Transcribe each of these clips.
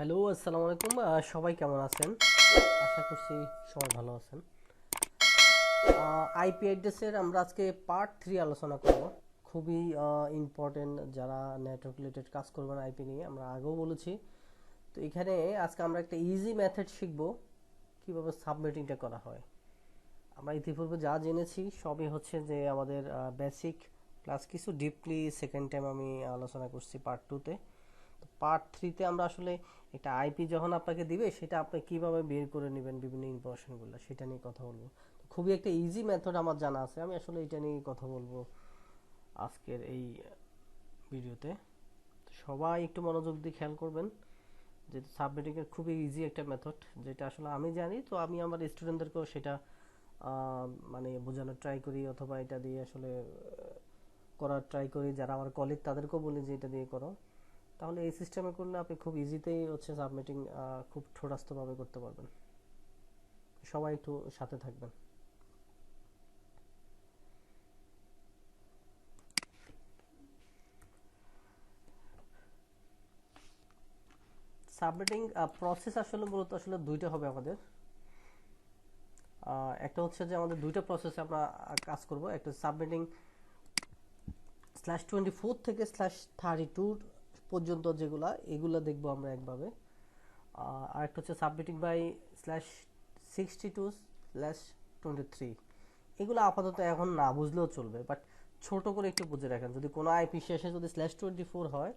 Hello, আসসালামু আলাইকুম। সবাই কেমন আছেন? আশা করছি সবাই ভালো আছেন। আইপি অ্যাড্রেসের আমরা আজকে পার্ট 3 আলোচনা করব। খুবই ইম্পর্টেন্ট যারা নেটওয়ার্ক রিলেটেড কাজ করবেন আইপি নিয়ে, আমরা আগেও বলেছি। তো এখানে আজকে আমরা একটা ইজি মেথড শিখব কিভাবে সাবমিটিংটা করা হয়। আমরা ইতিপূর্বে যা জেনেছি সবই হচ্ছে যে আমাদের বেসিক প্লাস কিছু ডিপলি সেকেন্ড টাইম আমি আলোচনা করছি পার্ট 2-তে। পার্ট 3-তে আমরা আসলে একটা আইপি যখন আপনাকে দিবে সেটা আপনি কিভাবে বের করে নেবেন বিভিন্ন ইনফরমেশনগুলো সেটা নিয়ে কথা বলবো। খুবই একটা ইজি মেথড আমার জানা আছে, আমি আসলে এটা নিয়ে কথা বলবো আজকের এই ভিডিওতে। সবাই একটু মনোযোগ দিয়ে খেয়াল করবেন, যেহেতু সাবমিটিং এর খুবই ইজি একটা মেথড, যেটা আসলে আমি জানি, তো আমি আমার স্টুডেন্টদেরকেও সেটা মানে বোঝানোর ট্রাই করি, অথবা এটা দিয়ে আসলে করার ট্রাই করি। যারা আমার কলিগ তাদেরকেও বলি যে এটা দিয়ে করো। তাহলে এই সিস্টেমে করলে আপনি খুব ইজিতেই হচ্ছে সাবমিটিং খুব ঠোঁটাস্থভাবে করতে পারবেন। সবাই একটু সাথে থাকবেন। সাবমিটিং প্রসেস আসলে মূলত আসলে দুইটা হবে আমাদের। একটা হচ্ছে যে আমাদের দুইটা প্রসেসে আমরা কাজ করব। একটা সাবমিটিং /24 থেকে /32 পর্যন্ত, যেগুলা এগুলা দেখবো আমরা একভাবে। আর একটা হচ্ছে সাবমিটিং বাই /62/23। এগুলো আপাতত এখন না বুঝলেও চলবে, বাট ছোট করে একটু বুঝে রাখেন। যদি কোনো আইপি শেষে যদি /24 হয়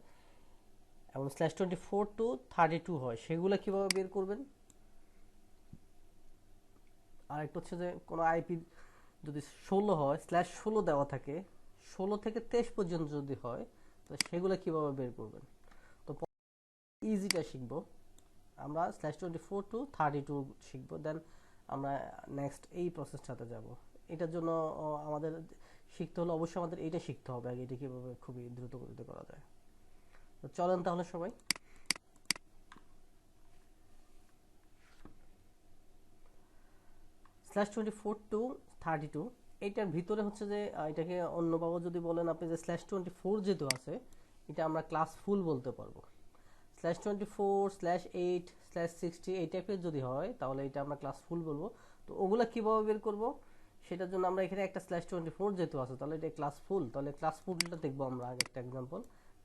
এবং /24 to 32 হয়, সেগুলো কিভাবে বের করবেন। আর একটা হচ্ছে যে কোনো আইপি যদি 16 হয়, /16 দেওয়া থাকে, 16 থেকে 23 পর্যন্ত যদি হয়, তো সেগুলো কিভাবে বের করবেন। তো ইজিটা শিখবো আমরা, /24 to 32 শিখবো, দেন আমরা নেক্সট এই প্রসেসটাতে যাব। এটার জন্য আমাদের শিখতে হলে অবশ্যই আমাদের এটা শিখতে হবে আগে, এটা কিভাবে খুবই দ্রুত গতিতে করা যায়। তো চলেন তাহলে সবাই। /24 to 32 এটার ভিতরে হচ্ছে যে এটাকে অন্যভাবে যদি বলেন আপনি, যে /24 যেহেতু আছে, এটা আমরা ক্লাস ফুল বলতে পারবো। /24/8/60 এই টাইপের যদি হয়, তাহলে এটা আমরা ক্লাস ফুল বলবো। তো ওগুলা কিভাবে বের করব, সেটার জন্য আমরা এখানে একটা /24 যেহেতু আছে, তাহলে এটা ক্লাস ফুল, তাহলে ক্লাস ফুলটা দেখবো আমরা আগে একটা এক্সাম্পল,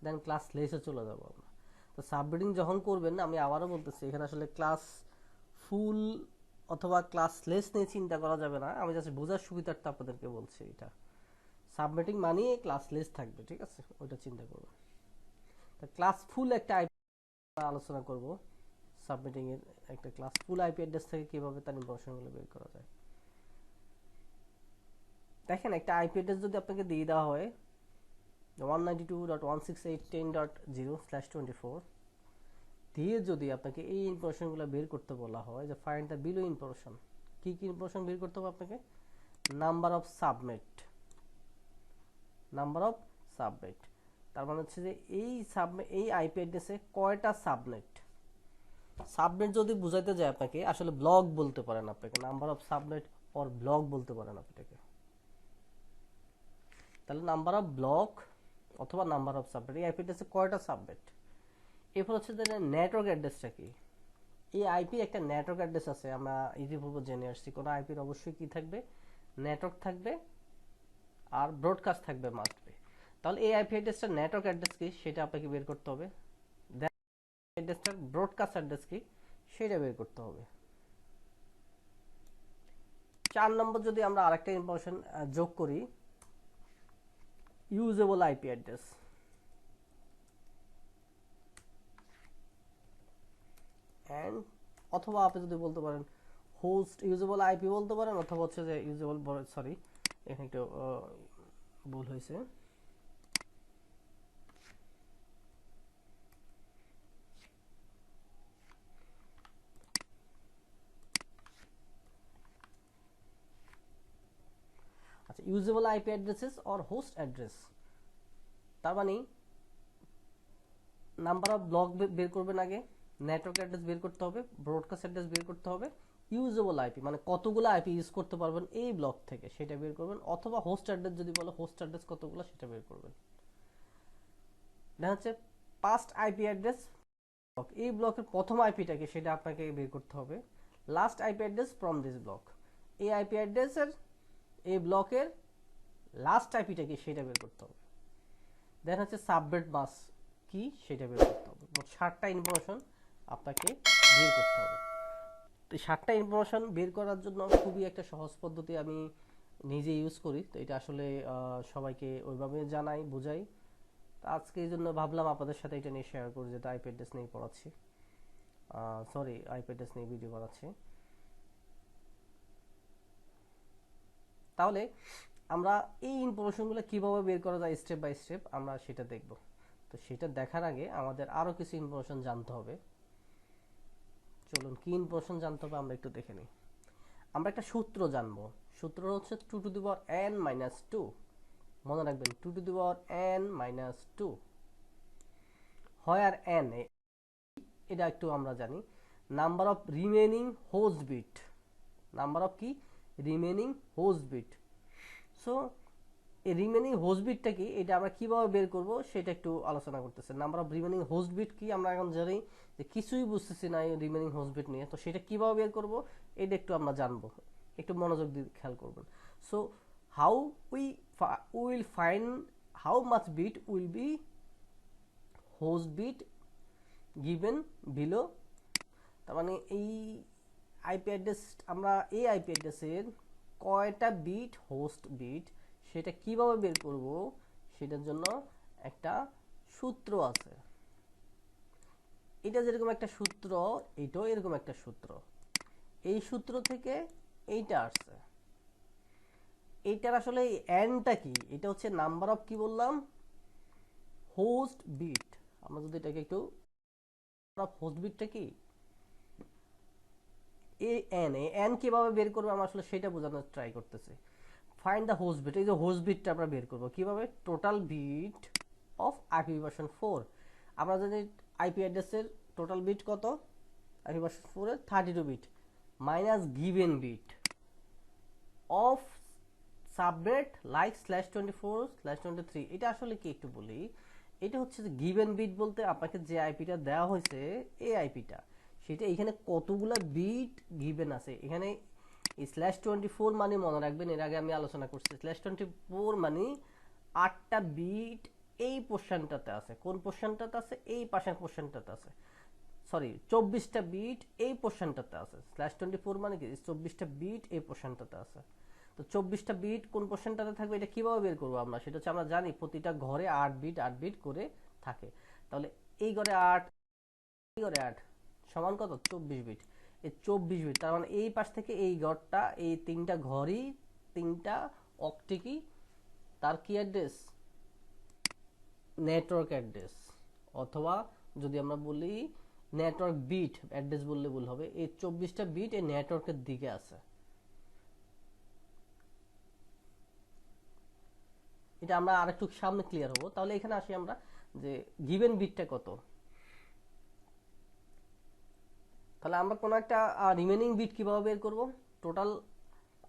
দেন ক্লাস লেসে চলে যাবো আমরা। তো সাবমিটিং যখন করবেন, আমি আবারও বলতেছি, এখানে আসলে ক্লাস ফুল অথবা ক্লাস লেস নিয়ে চিন্তা করা যাবে না। আমি জাস্ট বোঝার সুবিধার্থে আপনাদেরকে বলছি, এটা সাবমিটিং মানিয়ে ক্লাস লেস থাকবে, ঠিক আছে, ওইটা চিন্তা করবেন। তা ক্লাস ফুল একটা আলোচনা করব। সাবমিটিং এর একটা ক্লাস ফুল আইপি অ্যাড্রেস থেকে কিভাবে তার ইনফরমেশনগুলো বের করা যায়। দেখেন, একটা আইপি অ্যাড্রেস যদি আপনাকে দিয়ে দেওয়া হয় 192.168.10/24 দিয়ে, যদি আপনাকে এই ইনফরমেশনগুলো বের করতে বলা হয়, যে ফাইন্ড দ্য বিলো ইনফরমেশন, কি কি ইনফরমেশন বের করতে হবে আপনাকে। Number of submit, number of submit, তার মানে হচ্ছে যে এই আইপি অ্যাড্রেসে কয়টা সাবনেট। সাবনেট যদি বুঝাইতে যায় আপনাকে, আসলে ব্লক বলতে পারেন আপনাকে, number of subnet or block বলতে পারেন আপনাকে। তাহলে নাম্বার অফ ব্লক অথবা নাম্বার অফ সাবনেট, এই আইপি অ্যাড্রেসে কয়টা সাবনেট। এরপর হচ্ছে যে নেটওয়ার্ক অ্যাড্রেসটা কি। এই আইপি একটা নেটওয়ার্ক অ্যাড্রেস আছে, আমরা ইতিপূর্বে জেনে আসছি। কোনো আইপির অবশ্যই কি থাকবে, নেটওয়ার্ক থাকবে আর ব্রডকাস্ট থাকবে, মাস্ট বি। তাহলে এই আইপি অ্যাড্রেসটা নেটওয়ার্ক অ্যাড্রেস কি সেটা আপনাকে বের করতে হবে, দেন অ্যাড্রেসটার ব্রডকাস্ট অ্যাড্রেস কি সেটা বের করতে হবে। 4 নম্বর যদি আমরা আরেকটা ইনফরমেশন যোগ করি, ইউজেবল আইপি অ্যাড্রেস। অ্যান্ড অথবা আপনি যদি বলতে পারেন হোস্ট ইউজেবল আইপি বলতে পারেন, অথবা হচ্ছে যে ইউজেবল, সরি এখানে একটু ভুল হয়েছে। আচ্ছা, usable IP addresses or host address, তার মানে নাম্বার অফ ব্লক বের করবেন আগে, নেটওয়ার্ক অ্যাড্রেস বের করতে হবে, ব্রডকাস্ট অ্যাড্রেস বের করতে হবে, ইউজেবল আইপি মানে কতগুলো আইপি ইউজ করতে পারবেন এই ব্লক থেকে সেটা বের করবেন, অথবা হোস্ট অ্যাড্রেস যদি বলো হোস্ট অ্যাড্রেস কতগুলো সেটা বের করবেন। দেখা হচ্ছে পাস্ট আইপি অ্যাড্রেস এই ব্লকের প্রথম আইপিটাকে সেটা আপনাকে বের করতে হবে। Last IP address from this block, এই আইপি অ্যাড্রেসের এই ব্লকের লাস্ট আইপিটাকে সেটা বের করতে হবে। দেন হচ্ছে সাবনেট বাস কি সেটা বের করতে হবে। মোট 7টা ইনফরমেশন আপনাকে বের করতে হবে। তো 7টা ইনফরমেশন বের করার জন্য খুবই একটা সহজ পদ্ধতি আমি নিজে ইউজ করি। তো এটা আসলে সবাইকে ওইভাবে জানাই, বোঝাই। তো আজকে এই জন্য ভাবলাম আপনাদের সাথে এটা নিয়ে শেয়ার করি, যেটা আইপি অ্যাড্রেস নিয়ে পড়াচ্ছি, সরি আইপি অ্যাড্রেস নিয়ে ভিডিও বানাচ্ছি। তাহলে আমরা এই ইনফরমেশনগুলো কিভাবে বের করা যায় স্টেপ বাই স্টেপ আমরা সেটা দেখব। তো সেটা দেখার আগে আমাদের আরও কিছু ইনফরমেশন জানতে হবে। চলুন কি ইনফরমেশন জানতে হবে আমরা একটু দেখে নিই। আমরা একটা সূত্র জানবো। সূত্র হচ্ছে 2 to the power n minus 2। মনে রাখবেন 2 to the power n minus 2 হয় আর n এটা একটু আমরা জানি। Number of remaining host bit, number of কি রিমেনিং হোস্ট বিট। সো এই রিমেনিং হোস্ট বিটটা কি এটা আমরা কিভাবে বের করব সেটা একটু আলোচনা করতেছে। Number of remaining host bit কি আমরা এখন জানি যে কিছুই বুঝতেছি না এই রিমেনিং হোস্ট বিট নিয়ে। তো সেটা কিভাবে বের করব এটা একটু আমরা জানবো, একটু মনোযোগ দিয়ে খেয়াল করবেন। So how will find how much bit will be host bit given below. তার মানে এই আইপি অ্যাড্রেস আমরা এই আইপি অ্যাড্রেসের কয়টা বিট হোস্ট বিট সেটা কিভাবে বের করব সেটার জন্য একটা সূত্র আছে। এটা যেরকম একটা সূত্র এটাও এরকম একটা সূত্র। এই সূত্র থেকে এইটা আসছে। এইটার আসলে এনটা কি, এটা হচ্ছে নাম্বার অফ কি বললাম হোস্ট বিট। আমরা যদি এটাকে একটু হোস্ট বিটটা কি এন কিভাবে বের করবো আমরা আসলে সেটা বোঝানোর ট্রাই করতেছি। ফাইন্ড দ্য হোস্ট বিট, এই যে হোস্ট বিটটা আমরা বের করবো কিভাবে, total bit of IP version 4। আমরা জানি আইপি অ্যাড্রেসের টোটাল বিট কত, আইপি ভার্সন 4 এর 32 bit minus given bit of subnet like /24/23। এটা আসলে কি একটু বলি, এটা হচ্ছে যে গিভেন বিট বলতে আপনাকে যে আইপিটা দেওয়া হয়েছে এই আইপিটা সেটা এখানে কতগুলা বিট গিভেন আছে। এখানে /24 মানে মনে রাখবেন, এর আগে আমি আলোচনা করছি /24 মানে 8টা বিট এই পোর্শনটাতে আছে। কোন পোর্শনটাতে আছে, এই পাশের পোর্শনটাতে আছে। সরি 24টা বিট এই পোর্শনটাতে আছে। /24 মানে কি 24টা বিট এই পোর্শনটাতে আছে। তো 24টা বিট কোন পোর্শনটাতে থাকবে এটা কিভাবে বের করবো আমরা, সেটা হচ্ছে আমরা জানি প্রতিটা ঘরে 8 বিট 8 বিট করে থাকে। তাহলে এই ঘরে 8 এই ঘরে 8 সমান কত 24 বিট। এই 24 বিট তার মানে এই পাশ থেকে এই ঘরটা এই তিনটা ঘরই তিনটা অক্টে কি তার কি অ্যাড্রেস নেটওয়ার্ক অ্যাড্রেস, অথবা যদি আমরা বলি নেটওয়ার্ক বিট অ্যাড্রেস বললে ভুল হবে। এই 24টা বিট এই নেটওয়ার্কের দিকে আছে। এটা আমরা আরেকটু সামনে ক্লিয়ার হবো। তাহলে এখানে আসি আমরা যে গিভেন বিটটা কত। তাহলে আমরা কোনো একটা রিমেনিং বিট কিভাবে বের করব, টোটাল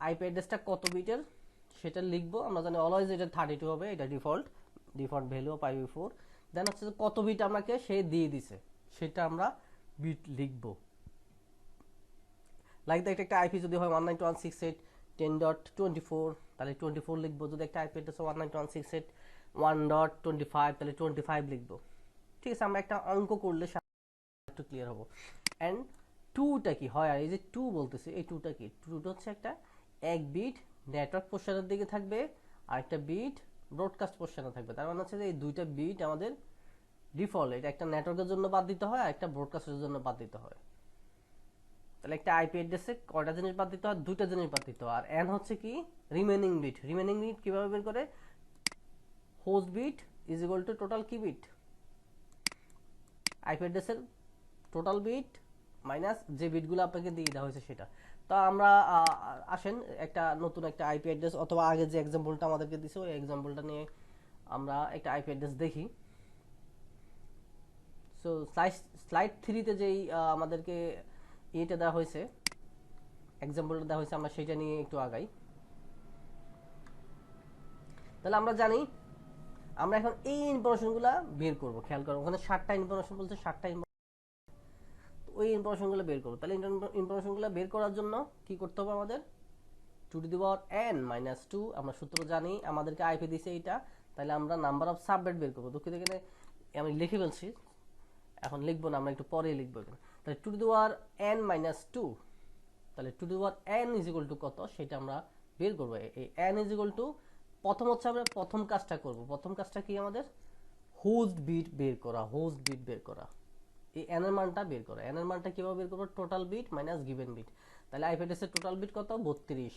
আইপি অ্যাড্রেসটা কত বিটের সেটা লিখবো। আমরা জানি অলওয়েজ এটা 32 হবে, এটা ডিফল্ট ভ্যালু অফ IPv4। দেন হচ্ছে কত বিট আমাকে সে দিয়ে দিছে সেটা আমরা বিট লিখবো। লাইক দ্যাট একটা আইপি যদি হয় 192.168.10.24 তাহলে 24 লিখবো। যদি একটা আইপি অ্যাড্রেস 192.168.1.25 তাহলে 25 লিখবো। ঠিক আছে, আমরা একটা অঙ্ক করলে একটু ক্লিয়ার হবো। এন্ড টুটা কি হয়, আর এই যে টু বলতেছে এই টুটা কি, টুটা হচ্ছে একটা এক বিট নেটওয়ার্ক পোর্শনের দিকে থাকবে আর একটা বিট ব্রডকাস্ট পোর্শনে থাকবে। তার মানে হচ্ছে যে এই দুইটা বিট আমাদের ডিফল্ট, এটা একটা নেটওয়ার্কের জন্য বাদ দিতে হয় আর একটা ব্রডকাস্টের জন্য বাদ দিতে হয়। তাহলে একটা আইপি অ্যাড্রেসে কয়টা জিনিস বাদ দিতে হয়, দুইটা জিনিস বাদ দিতে হয়। আর এন হচ্ছে কি রিমেনিং বিট। রিমেনিং বিট কিভাবে বের করে, host bit is equal to total কি বিট আইপি অ্যাড্রেসের টোটাল বিট মাইনাস যে বিটগুলো আপনাকে দিয়ে দেওয়া হয়েছে সেটা। তো আমরা আসেন একটা নতুন একটা আইপি অ্যাড্রেস অথবা আগে যে এক্সাম্পলটা আমাদেরকে দিছে ওই এক্সাম্পলটা নিয়ে আমরা একটা আইপি অ্যাড্রেস দেখি। সো স্লাইড 3-তে যেই আমাদেরকে এটা দেওয়া হয়েছে এক্সাম্পলটা দেওয়া হয়েছে আমরা সেটা নিয়ে একটু আগাই। তাহলে আমরা জানি আমরা এখন এই ইনফরমেশনগুলো বের করব। খেয়াল করো ওখানে 7টা ইনফরমেশন বলছে, 7টা ওই ইনফরমেশনগুলো বের করবো। তাহলে ইনফরমেশনগুলো বের করার জন্য কি করতে হবে আমাদের? 2n-2 আমরা সূত্র জানি, আমাদেরকে আইপি দিছে এইটা, তাহলে আমরা নাম্বার অফ সাবনেট বের করবো। দুঃখিত এখানে আমি লিখে ফেলছি, এখন লিখবো না, আমরা একটু পরে লিখবো এখানে। তাহলে 2n-2, তাহলে 2n ইজ ইকুয়াল টু কত সেটা আমরা বের করবো। এই n ইজ ইকুয়াল টু, প্রথম হচ্ছে আমরা প্রথম কাজটা করব। প্রথম কাজটা কি আমাদের? হোস্ট বিট বের করা, হোস্ট বিট বের করা, এই n এর মানটা বের করা। n এর মানটা কিভাবে বের করবো? Total bit minus given bit. তাহলে আইপি অ্যাড্রেসের টোটাল বিট কত? 32,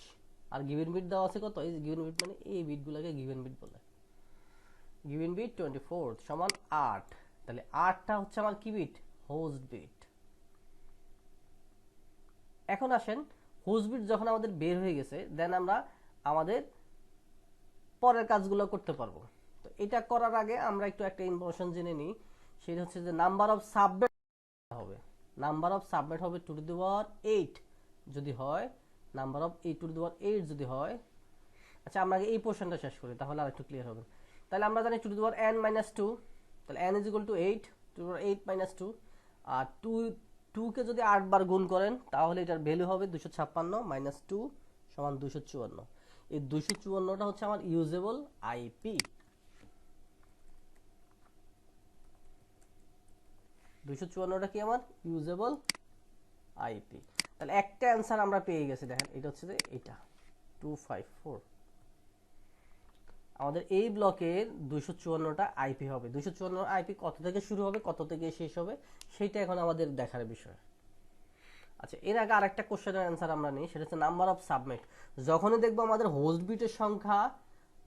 আর গিভেন বিট দেওয়া আছে কত? এই গিভেন বিট মানে এই বিটগুলোকে গিভেন বিট বলে। গিভেন বিট 24 সমান 8, তাহলে 8টা হচ্ছে আমার কি বিট? Host bit. এখন আসেন, হোস্ট বিট যখন আমাদের বের হয়ে গেছে, দেন আমরা আমাদের পরের কাজগুলো করতে পারবো। তো এটা করার আগে আমরা একটু একটা ইনফরমেশন জেনে নিই, সেটা হচ্ছে যে নাম্বার অফ সাবনেট হবে, নাম্বার অফ সাবনেট হবে 2^8 যদি হয়, নাম্বার অফ 2^8 যদি হয়। আচ্ছা, আমরা আগে এই পোর্শনটা শেষ করি, তাহলে আর একটু ক্লিয়ার হবে। তাহলে আমরা জানি 2n-2, তাহলে n ইজ ইকুয়াল টু 8, 2^8 - 2, আর 2 কে যদি 8 বার গুণ করেন তাহলে এটার ভ্যালু হবে 256 - 2 সমান 254। এই 254টা হচ্ছে আমার ইউজেবল আইপি। 254টা কি আমার ইউজেবল আইপি। তাহলে একটা অ্যান্সার আমরা পেয়ে গেছি, দেখেন এটা হচ্ছে যে এটা 254। আমাদের এই ব্লকের 254টা আইপি হবে। 254 আইপি কত থেকে শুরু হবে, কত থেকে শেষ হবে, সেটা এখন আমাদের দেখার বিষয়। আচ্ছা, এর আগে আরেকটা কোশ্চেনের অ্যান্সার আমরা নিই, সেটা হচ্ছে নাম্বার অফ সাবনেট। যখনই দেখবো আমাদের হোস্ট বিটের সংখ্যা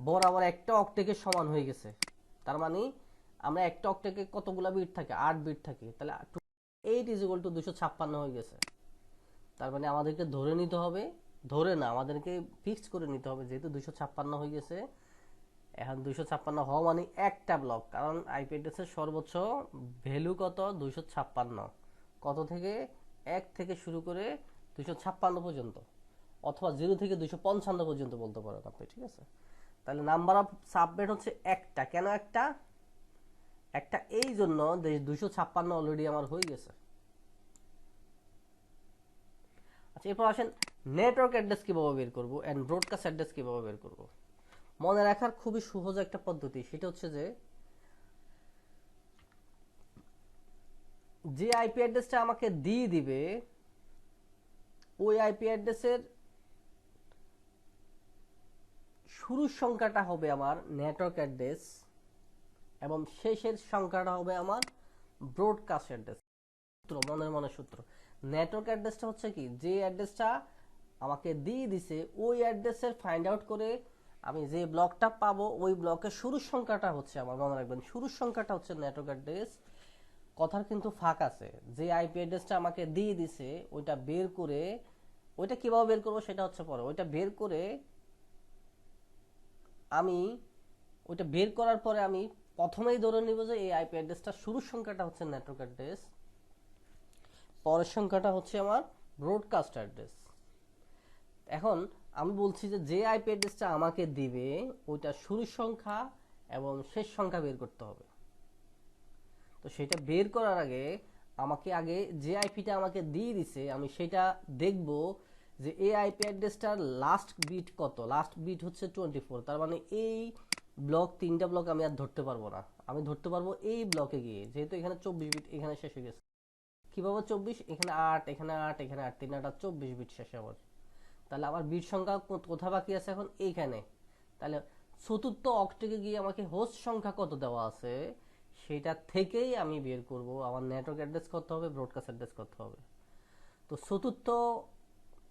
বরাবর একটা অক্টেকের সমান হয়ে গেছে, তার মানে আমরা একটা অক্টেকে কতগুলা বিট থাকে? 8 বিট থাকে, তাহলে 8 ইজ ইকুয়াল টু 256 হয়ে গেছে। তার মানে আমাদেরকে ধরে নিতে হবে, ধরে না, আমাদেরকে ফিক্সড করে নিতে হবে, যেহেতু 256 হয়ে গেছে, এখন 256 হওয়া মানে একটা ব্লক, কারণ আইপি অ্যাড্রেসের সর্বোচ্চ ভ্যালু কত? 256। কত থেকে? 1 থেকে শুরু করে 256 পর্যন্ত, অথবা 0 থেকে 255 পর্যন্ত বলতে পারেন আপনি, ঠিক আছে? তাহলে নাম্বার অফ সাবনেট হচ্ছে একটা। কেন একটা? একটা এই জন্য 256 অলরেডি আমার হয়ে গেছে। আচ্ছা, এরপর আসেন নেটওয়ার্ক অ্যাড্রেস কিভাবে বের করবো এন্ড ব্রডকাস্ট অ্যাড্রেস কিভাবে বের করবো। মনে রাখার খুবই সহজ একটা পদ্ধতি, সেটা হচ্ছে যে আইপি অ্যাড্রেসটা আমাকে দিয়ে দিবে, ওই আইপি অ্যাড্রেসের শুরুর সংখ্যাটা হবে আমার নেটওয়ার্ক অ্যাড্রেস, এবং শেষের সংখ্যাটা হবে আমার ব্রডকাস্ট অ্যাড্রেস। সূত্র, মনের সূত্র। নেটওয়ার্ক অ্যাড্রেসটা হচ্ছে কি, যে অ্যাড্রেসটা আমাকে দিয়ে দিছে ওই অ্যাড্রেসের ফাইন্ড আউট করে আমি যে ব্লকটা পাবো, ওই ব্লকের শুরুর সংখ্যাটা হচ্ছে আমার, মনে রাখবেন, শুরুর সংখ্যাটা হচ্ছে নেটওয়ার্ক অ্যাড্রেস। কথার কিন্তু ফাঁক আছে, যে আইপি অ্যাড্রেসটা আমাকে দিয়ে দিছে ওইটা বের করে, ওইটা কিভাবে বের করবো সেটা হচ্ছে পরে, ওইটা বের করে আমি, ওইটা বের করার পরে আমি প্রথমেই ধরে নিব যে এই আইপি অ্যাড্রেসটা শুরুর সংখ্যাটা হচ্ছে নেটওয়ার্ক অ্যাড্রেস, পরের সংখ্যাটা হচ্ছে আমার ব্রডকাস্ট অ্যাড্রেস। এখন আমি বলছি যে আইপি অ্যাড্রেসটা আমাকে দিবে ওইটা শুরুর সংখ্যা এবং শেষ সংখ্যা বের করতে হবে। তো সেটা বের করার আগে আমাকে আগে যে আইপিটা আমাকে দিয়ে দিছে আমি সেটা দেখব যে এই আইপি অ্যাড্রেসটার লাস্ট বিট কত। লাস্ট বিট হচ্ছে 24, তার মানে এই ব্লক, 3টা ব্লক আমি আর ধরতে পারবো না, আমি ধরতে পারবো এই ব্লকে গিয়ে, যেহেতু এখানে 24 বিট এখানে শেষ হয়ে গেছে। কিভাবে 24? এখানে 8, এখানে 8, এখানে 8, 3 8 24 বিট শেষে আমার। তাহলে আমার বিট সংখ্যা কোথায় বাকি আছে এখন? এইখানে। তাহলে চতুর্থ অক্টেকে গিয়ে আমাকে হোস্ট সংখ্যা কত দেওয়া আছে সেটা থেকেই আমি বের করব আমার নেটওয়ার্ক অ্যাড্রেস কত হবে, ব্রডকাস্ট অ্যাড্রেস কত হবে। তো চতুর্থ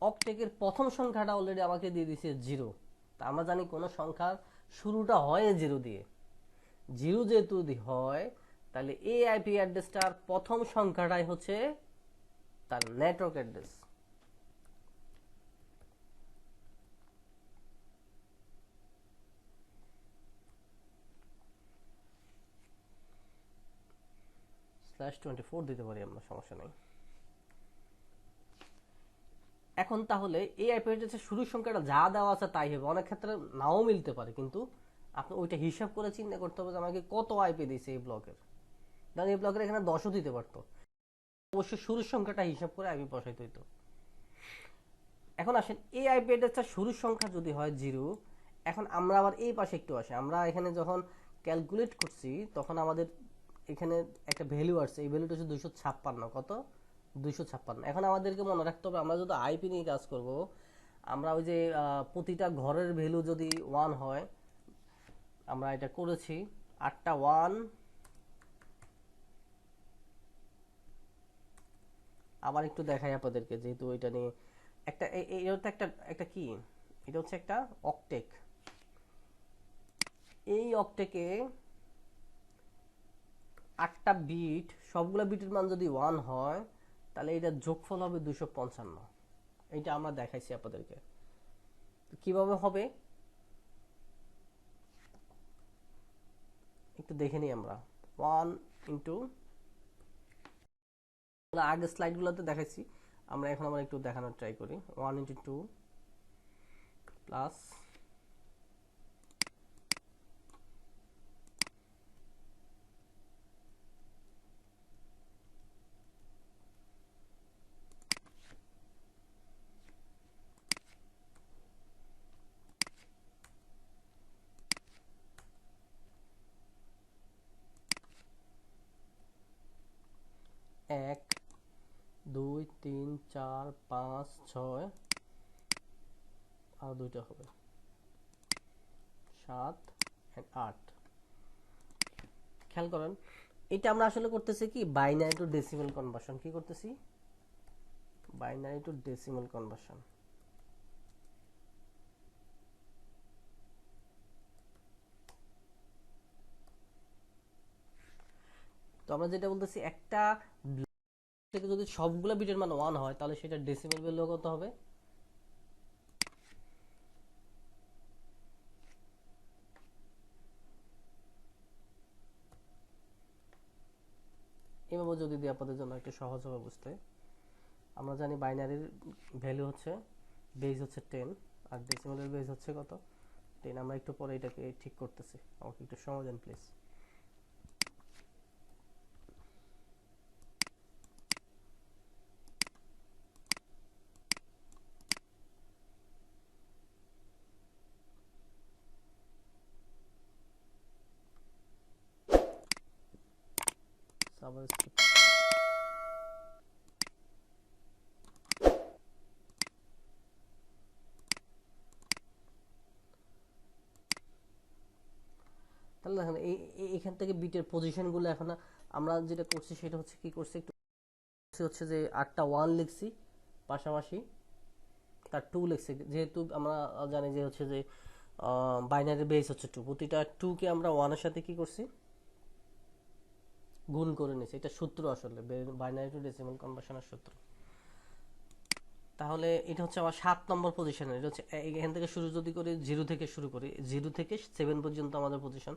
অক্টেকের প্রথম সংখ্যাটা অলরেডি আমাকে দিয়ে দিয়েছে 0। তা আমরা জানি কোনো সংখ্যার শুরুটা হয় 0 দিয়ে, 0 যেহেতু হয়, তাহলে এই আইপি অ্যাড্রেসটার প্রথম সংখ্যাটাই হচ্ছে তার নেটওয়ার্ক অ্যাড্রেস। /24 দিতে পারি আমরা, সমস্যা নেই। এখন তাহলে এই আইপি অ্যাড্রেসের শুরুর সংখ্যাটা যা দেওয়া আছে তাই হবে, অনেক ক্ষেত্রে নাও মিলতে পারে, কিন্তু আপনি ওইটা হিসাব করে চিন্তা করতে হবে যে আমাকে কত আইপি দিয়েছে এই ব্লকের। ধরেন এই ব্লকের এখানে 10ও দিতে পারতো, অবশ্যই শুরুর সংখ্যাটা হিসাব করে আইপি বসাইতে হইতো। এখন আসেন এই আইপি অ্যাড্রেসটা শুরুর সংখ্যা যদি হয় 0, এখন আমরা আবার এই পাশে একটু আসি, আমরা এখানে যখন ক্যালকুলেট করছি তখন আমাদের এখানে একটা ভ্যালু আসছে, এই ভ্যালুটা হচ্ছে 256। কত? 256। এখন আমাদেরকে মনে রাখতে হবে আমরা যদি আইপি নিয়ে কাজ করব, আমরা ওই যে প্রতিটা ঘরের ভ্যালু যদি 1 হয়, আমরা এটা করেছি 8টা 1, আবার একটু দেখাই আপনাদেরকে যেহেতু এটা নিয়ে একটা এটা হচ্ছে একটা একটা কি, এটা হচ্ছে একটা অকটেক। এই অকটেকে 8টা বিট, সবগুলা বিটের মান যদি 1 হয় তাহলে এটা যোগফল হবে 255। এটা আমরা দেখাইছি আপনাদেরকে কিভাবে হবে, একটু দেখে নিই আমরা। 1 ইন্টু, আগের স্লাইডগুলোতে দেখাইছি, আমরা এখন আবার একটু দেখানোর ট্রাই করি। 1 ইন্টু 2 প্লাস 1 2 3 4 5 6, আর দুইটা হবে 7 8। খেয়াল করেন এটা আমরা আসলে করতেছি কি, বাইনারি টু ডেসিমাল কনভার্সন। কি করতেছি? Binary two decimal conversion. তো আমরা যেটা বলতেছি, একটা থেকে যদি সবগুলো বিটের মান 1 হয় তাহলে সেটা ডেসিমাল ভ্যালু কত হবে? এভাবে যদি দিই আপনাদের জন্য একটু সহজ হবে বুঝতে। আমরা জানি বাইনারির ভ্যালু হচ্ছে, বেস হচ্ছে 10, আর ডেসিমালের বেস হচ্ছে কত? 10। আমরা একটু পরে এটাকে ঠিক করতেছি, আমাকে একটু সময় দেন প্লিজ। সাবস্ক্রিপ্ট তাহলে দেখেন এখান থেকে বিটের পজিশনগুলো এখন আমরা যেটা করছি সেটা হচ্ছে কি করছি, একটু হচ্ছে যে 8টা 1 লিখছি, পাশাপাশি তার 2 লিখছি, যেহেতু আমরা জানি যে হচ্ছে যে বাইনারি বেস হচ্ছে 2, প্রতিটা 2 কে আমরা 1 এর সাথে কি করছি, গুণ করে নিয়েছি। এটা সূত্র আসলে বাইনারি টু ডেসিমাল কনভার্সনের সূত্র। তাহলে এটা হচ্ছে আমার 7 নম্বর পজিশনে, এটা হচ্ছে এখান থেকে শুরু যদি করি, 0 থেকে শুরু করি, 0 থেকে 7 পর্যন্ত আমাদের পজিশন,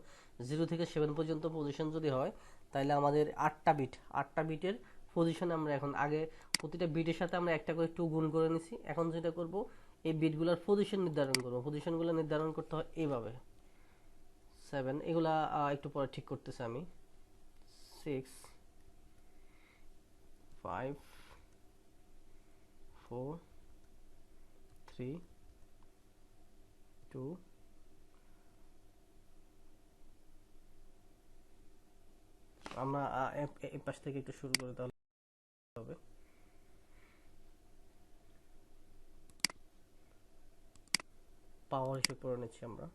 0 থেকে 7 পর্যন্ত পজিশন যদি হয় তাহলে আমাদের 8টা বিট, 8টা বিটের পজিশনে আমরা এখন আগে প্রতিটা বিটের সাথে আমরা একটা করে 2 গুণ করে নিছি। এখন যেটা করব, এই বিটগুলোর পজিশন নির্ধারণ করব। পজিশনগুলো নির্ধারণ করতে হয় এইভাবে, 7 এগুলা একটু পরে ঠিক করতেছি আমি। 6 5 4 3 2 আমরা এই পাশ থেকে একটু শুরু করে তাহলে হবে। পাওয়ার হিসেব করে নিচ্ছি আমরা।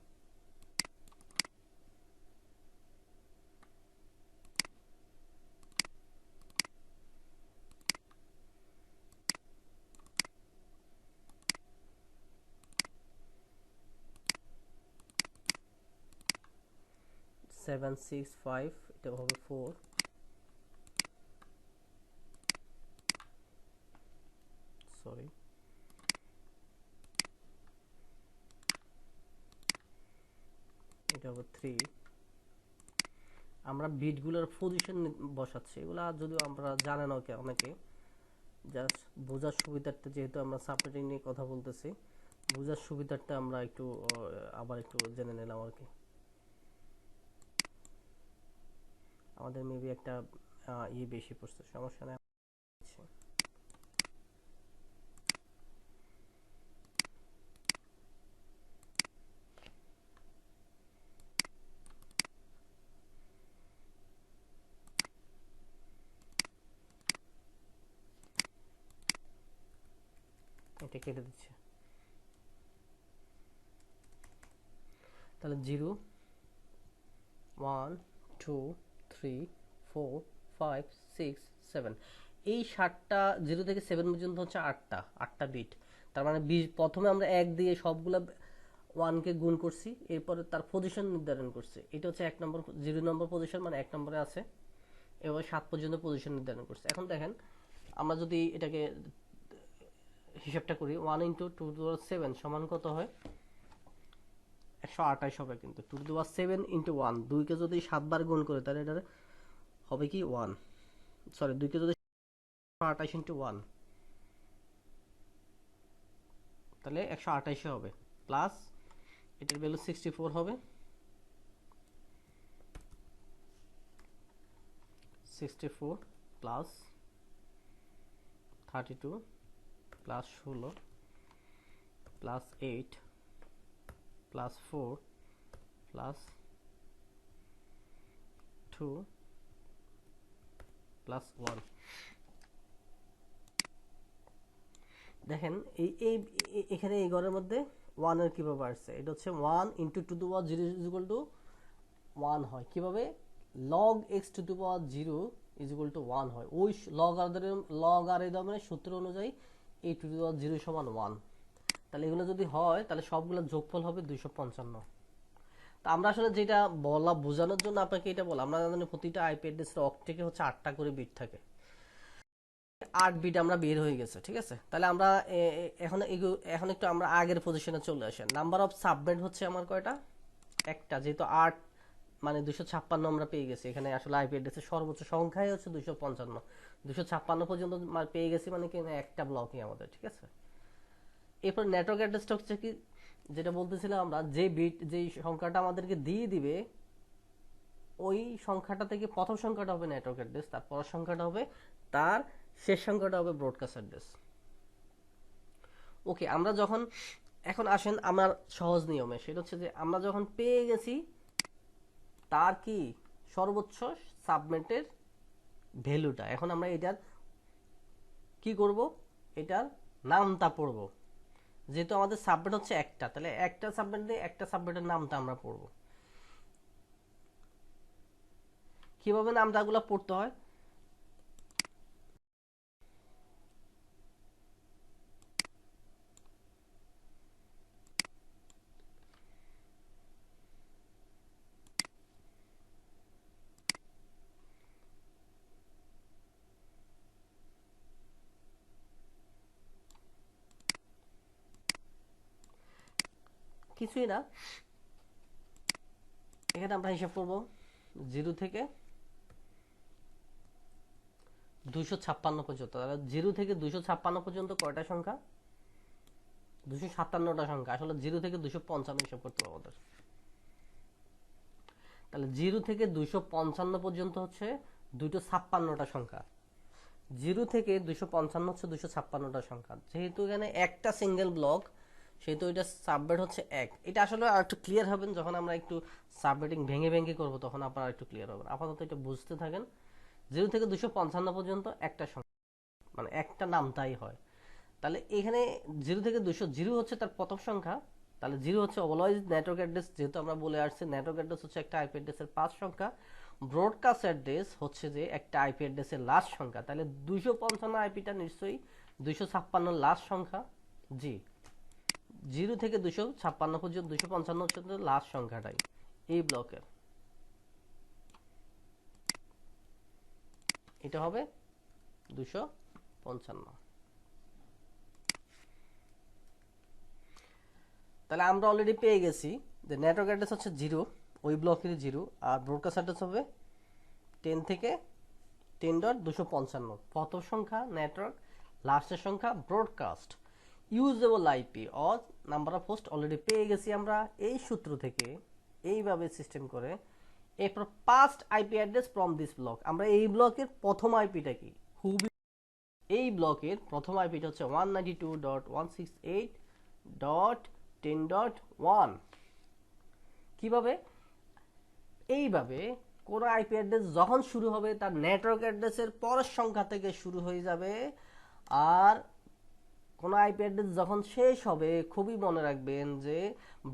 সেভেন 6 5, এটা হবে 4, সরি, এটা হবে 3। আমরা বিটগুলোর পজিশন বসাচ্ছি, এগুলা যদিও আমরা জানে না অনেকে, জাস্ট বোঝার সুবিধার্থে, যেহেতু আমরা সাবনেটিং নিয়ে কথা বলতেছি, বোঝার সুবিধার্থে আমরা একটু আবার একটু জেনে নিলাম আর কি। আমাদের মেবি একটা বেশি পড়ছে, সমস্যা নেই। এটা কেটে দিচ্ছি। তাহলে 0 1 2 3 4 5 6 7 এই 7টা 0 থেকে 7 পর্যন্ত হচ্ছে 8টা বিট। তার মানে প্রথমে আমরা 1 দিয়ে সবগুলা 1 কে গুণ করছি, এরপরে তার পজিশন নির্ধারণ করছি। এটা হচ্ছে 1 নম্বর 0 নম্বর পজিশন, মানে 1 নম্বরে আছে। এবার 7 পর্যন্ত পজিশন নির্ধারণ করছি। এখন দেখেন আমরা যদি এটাকে হিসাবটা করি, 1 ইন্টু 2 টু দি পাওয়ার 7 সমান কত হয়? 128 হবে। কিন্তু 2 টু দি পাওয়ার 7 ইন্টু 1, 2 কে যদি 7 বার গুণ করে তাহলে এটা হবে কি 1, সরি 2 কে যদি 128 ইন্টু 1 তাহলে 128 হবে, প্লাস এটার ভ্যালু 64 হবে, 64 plus 32 plus 16 plus 8 plus 4 plus 2 plus 1। দেখেন এখানে এই ঘরের মধ্যে 1 এর কিভাবে আসছে? এটা হচ্ছে 1 into 2 to the power 0 is equal two 1 হয়। কিভাবে? log x two the power 0 is equal two 1 হয়। ওই লগারিদমের সূত্র অনুযায়ী a টু দি পাওয়ার 0 সমান 1। তাহলে এগুলো যদি হয় তাহলে সবগুলো যোগফল হবে 255। তো আমরা আসলে যেটা বোঝানোর জন্য আপনাকে এটা বলা, আমরা জানি প্রতিটা আইপি অ্যাড্রেসের অক্টেটে হচ্ছে 8টা করে বিট থাকে। 8 বিট আমরা বের হয়ে গেছে, ঠিক আছে। তাহলে আমরা এখন একটু আমরা আগের পজিশনে চলে আসি। নাম্বার অফ সাবনেট হচ্ছে আমার কয়টা? একটা, যেহেতু 8 মানে 256 আমরা পেয়ে গেছি। এখানে আসলে আইপি অ্যাড্রেসের সর্বোচ্চ সংখ্যাই হচ্ছে 255। 256 পর্যন্ত পেয়ে গেছি, মানে কি একটা ব্লকই আমাদের, ঠিক আছে। এরপর নেটওয়ার্ক অ্যাড্রেসটা হচ্ছে কি, যেটা বলতেছিলাম আমরা, যে বিট যেই সংখ্যাটা আমাদেরকে দিয়ে দিবে ওই সংখ্যাটা থেকে প্রথম সংখ্যাটা হবে নেটওয়ার্ক অ্যাড্রেস, তার পরের সংখ্যাটা হবে, তার শেষ সংখ্যাটা হবে ব্রডকাস্ট অ্যাড্রেস। ওকে, আমরা যখন এখন আসেন আমার সহজ নিয়মে, সেটা হচ্ছে যে আমরা যখন পেয়ে গেছি তার কি সর্বোচ্চ সাবনেটের ভ্যালুটা, এখন আমরা এটার কি করব? এটার নামটা পড়ব। যেহেতু আমাদের সাবনেট হচ্ছে একটা, তাহলে একটা সাবনেট দিয়ে একটা সাবনেটের নামটা আমরা পড়ব। কিভাবে নামটাগুলো পড়তে হয়? কিছুই না, এখানে আমরা হিসাব করব 0 থেকে 256 পর্যন্ত। তাহলে 0 থেকে 256 পর্যন্ত কয়টা সংখ্যা? 257টা সংখ্যা। আসলে 0 থেকে 255 হিসাব করতে হবে আমাদের। তাহলে 0 থেকে 255 পর্যন্ত হচ্ছে 256টা সংখ্যা। 0 থেকে 255 হচ্ছে 256টা সংখ্যা। যেহেতু এখানে একটা সিঙ্গেল ব্লক, সেহেতু এটা সাবনেট হচ্ছে 1। এটা আসলে আর একটু ক্লিয়ার হবেন যখন আমরা একটু সাবনেটিং ভেঙে ভেঙে করব, তখন আপনারা একটু ক্লিয়ার হবেন। আপাতত এটা বুঝতে থাকেন। 0 থেকে 255 পর্যন্ত একটা সংখ্যা, মানে একটা নামটাই হয়। তাহলে এখানে 0 থেকে 200, 0 হচ্ছে তার প্রথম সংখ্যা। তাহলে 0 হচ্ছে অলওয়েজ নেটওয়ার্ক অ্যাড্রেস, যেহেতু আমরা বলে আসছি নেটওয়ার্ক অ্যাড্রেস হচ্ছে একটা আইপি অ্যাড্রেসের 5 সংখ্যা। ব্রডকাস্ট অ্যাড্রেস হচ্ছে যে একটা আইপি অ্যাড্রেসের লাস্ট সংখ্যা। তাহলে 255 আইপিটা নিশ্চয়ই 256 লাস্ট সংখ্যা। জি, 0 থেকে 256 পর্যন্ত 255 হচ্ছে লাস্ট সংখ্যাটাই এই ব্লকের। এটা হবে 255। তাহলে আমরা অলরেডি পেয়ে গেছি যে নেটওয়ার্ক অ্যাড্রেস হচ্ছে 0, ওই ব্লকের 0, আর ব্রডকাস্ট অ্যাড্রেস হবে 10 থেকে 10.255। প্রথম সংখ্যা নেটওয়ার্ক, লাস্টের সংখ্যা broadcast. Usable IP or number of host already পেয়ে গেছি আমরা এই সূত্র থেকে, এইভাবে সিস্টেম করে। এরপর past IP address from this block, আমরা এই ব্লকের প্রথম আইপিটা কি, এই ব্লকের প্রথম আইপিটা হচ্ছে 192.168.10.1। কিভাবে? এইভাবে কোন আইপি অ্যাড্রেস যখন শুরু হবে তার নেটওয়ার্ক অ্যাড্রেসের পরের সংখ্যা থেকে শুরু হয়ে যাবে, আর কোনো আইপি অ্যাড্রেস যখন শেষ হবে খুবই মনে রাখবেন যে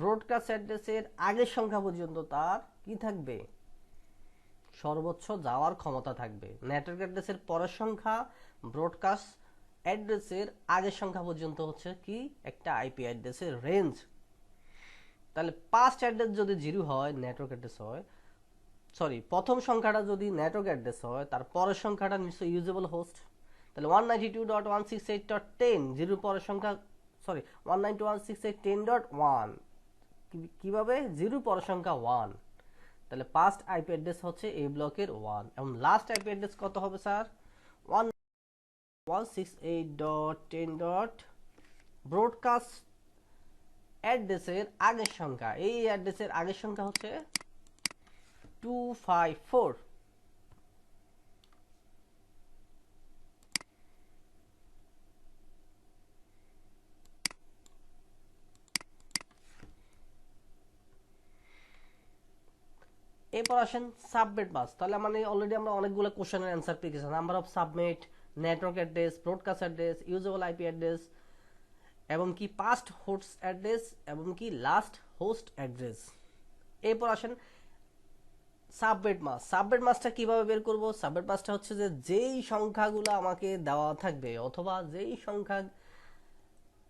ব্রডকাস্ট অ্যাড্রেসের আগের সংখ্যা পর্যন্ত তার কি থাকবে, সর্বোচ্চ যাওয়ার ক্ষমতা থাকবে। নেটওয়ার্ক অ্যাড্রেসের পরের সংখ্যা ব্রডকাস্ট অ্যাড্রেসের আগের সংখ্যা পর্যন্ত হচ্ছে কি একটা আইপি অ্যাড্রেসের রেঞ্জ। তাহলে পাস্ট অ্যাড্রেস যদি 0 হয় নেটওয়ার্ক অ্যাড্রেস হয়, সরি প্রথম সংখ্যাটা যদি নেটওয়ার্ক অ্যাড্রেস হয় তার পরের সংখ্যাটা নিশ্চয়ই ইউজেবল হোস্ট। তাহলে 192.168.10 জিরোর পরের সংখ্যা, সরি 192.168.10.1 কিভাবে, জিরোর পরের সংখ্যা 1। তাহলে ফার্স্ট আইপি অ্যাড্রেস হচ্ছে এই ব্লকের 1 এবং লাস্ট আইপি অ্যাড্রেস কত হবে স্যার, 192.168.10. ব্রডকাস্ট অ্যাড্রেসের আগের সংখ্যা, এই অ্যাড্রেসের আগের সংখ্যা হচ্ছে 254। এরপর আসেন সাবনেট মাস্ক। তাহলে মানে অলরেডি আমরা অনেকগুলো কোশ্চেনের অ্যান্সার পেয়ে গেছি। Number of subnet, network address, broadcast address, usable IP address এবং কি পাস্ট হোস্ট অ্যাড্রেস এবং কি লাস্ট হোস্ট অ্যাড্রেস। এরপর আসেন সাবনেট মাস্ক। সাবনেট মাস্কটা কিভাবে বের করব? সাবনেট মাস্কটা হচ্ছে যে যেই সংখ্যাগুলো আমাকে দেওয়া থাকবে অথবা যেই সংখ্যা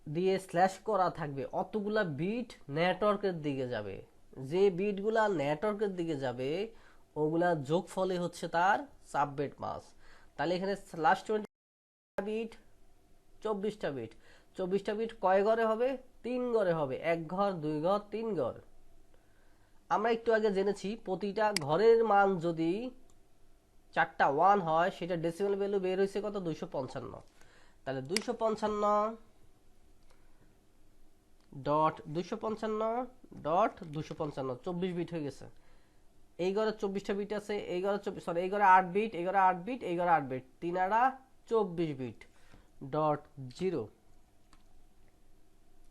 দিয়ে স্ল্যাশ করা থাকবে অতগুলা বিট নেটওয়ার্কের দিকে যাবে, যে বিটগুলা নেটওয়ার্কের দিকে যাবে ওগুলা যোগফলে হচ্ছে তার সাবনেট মাস্ক। তাহলে এখানে লাস্ট 20 বিট, 24টা বিট, 24টা বিট কয় ঘরে হবে, 3 ঘরে হবে, 1 ঘর, 2 ঘর, 3 ঘর। আমরা একটু আগে জেনেছি প্রতিটা ঘরের মান যদি 4টা 1 হয় সেটা ডেসিমেল ভ্যালু বের হয়েছে কত, 255। তাহলে 255.255.255 24 বিট হয়ে গেছে। এই ঘরে 24টা বিট আছে, এই ঘরে সরি এই ঘরে 8 বিট, এই ঘরে 8 বিট, এই ঘরে 8 বিট, 3 আর 24 বিট ডট 0।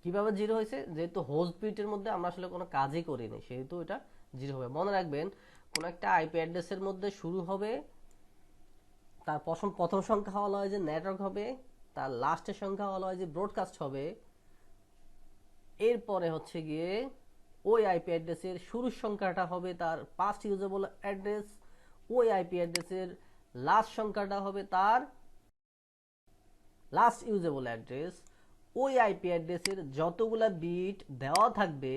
কিভাবে 0 হয়েছে, যেহেতু হোস্ট বিটের মধ্যে আমরা আসলে কোনো কাজই করিনি সেহেতু এটা 0 হবে। মনে রাখবেন কোন একটা আইপি অ্যাড্রেসের মধ্যে শুরু হবে তার প্রথম সংখ্যা বলা হয় যে নেটওয়ার্ক হবে, তার লাস্টের সংখ্যা বলা হয় যে ব্রডকাস্ট হবে, এরপরে হচ্ছে গিয়ে ওই আইপি অ্যাড্রেসের শুরুর সংখ্যাটা হবে তার পাস্ট ইউজেবল অ্যাড্রেস, ওই আইপি অ্যাড্রেসের লাস্ট সংখ্যাটা হবে তার লাস্ট ইউজেবল অ্যাড্রেস। ওই আইপি অ্যাড্রেসের যতগুলা বিট দেওয়া থাকবে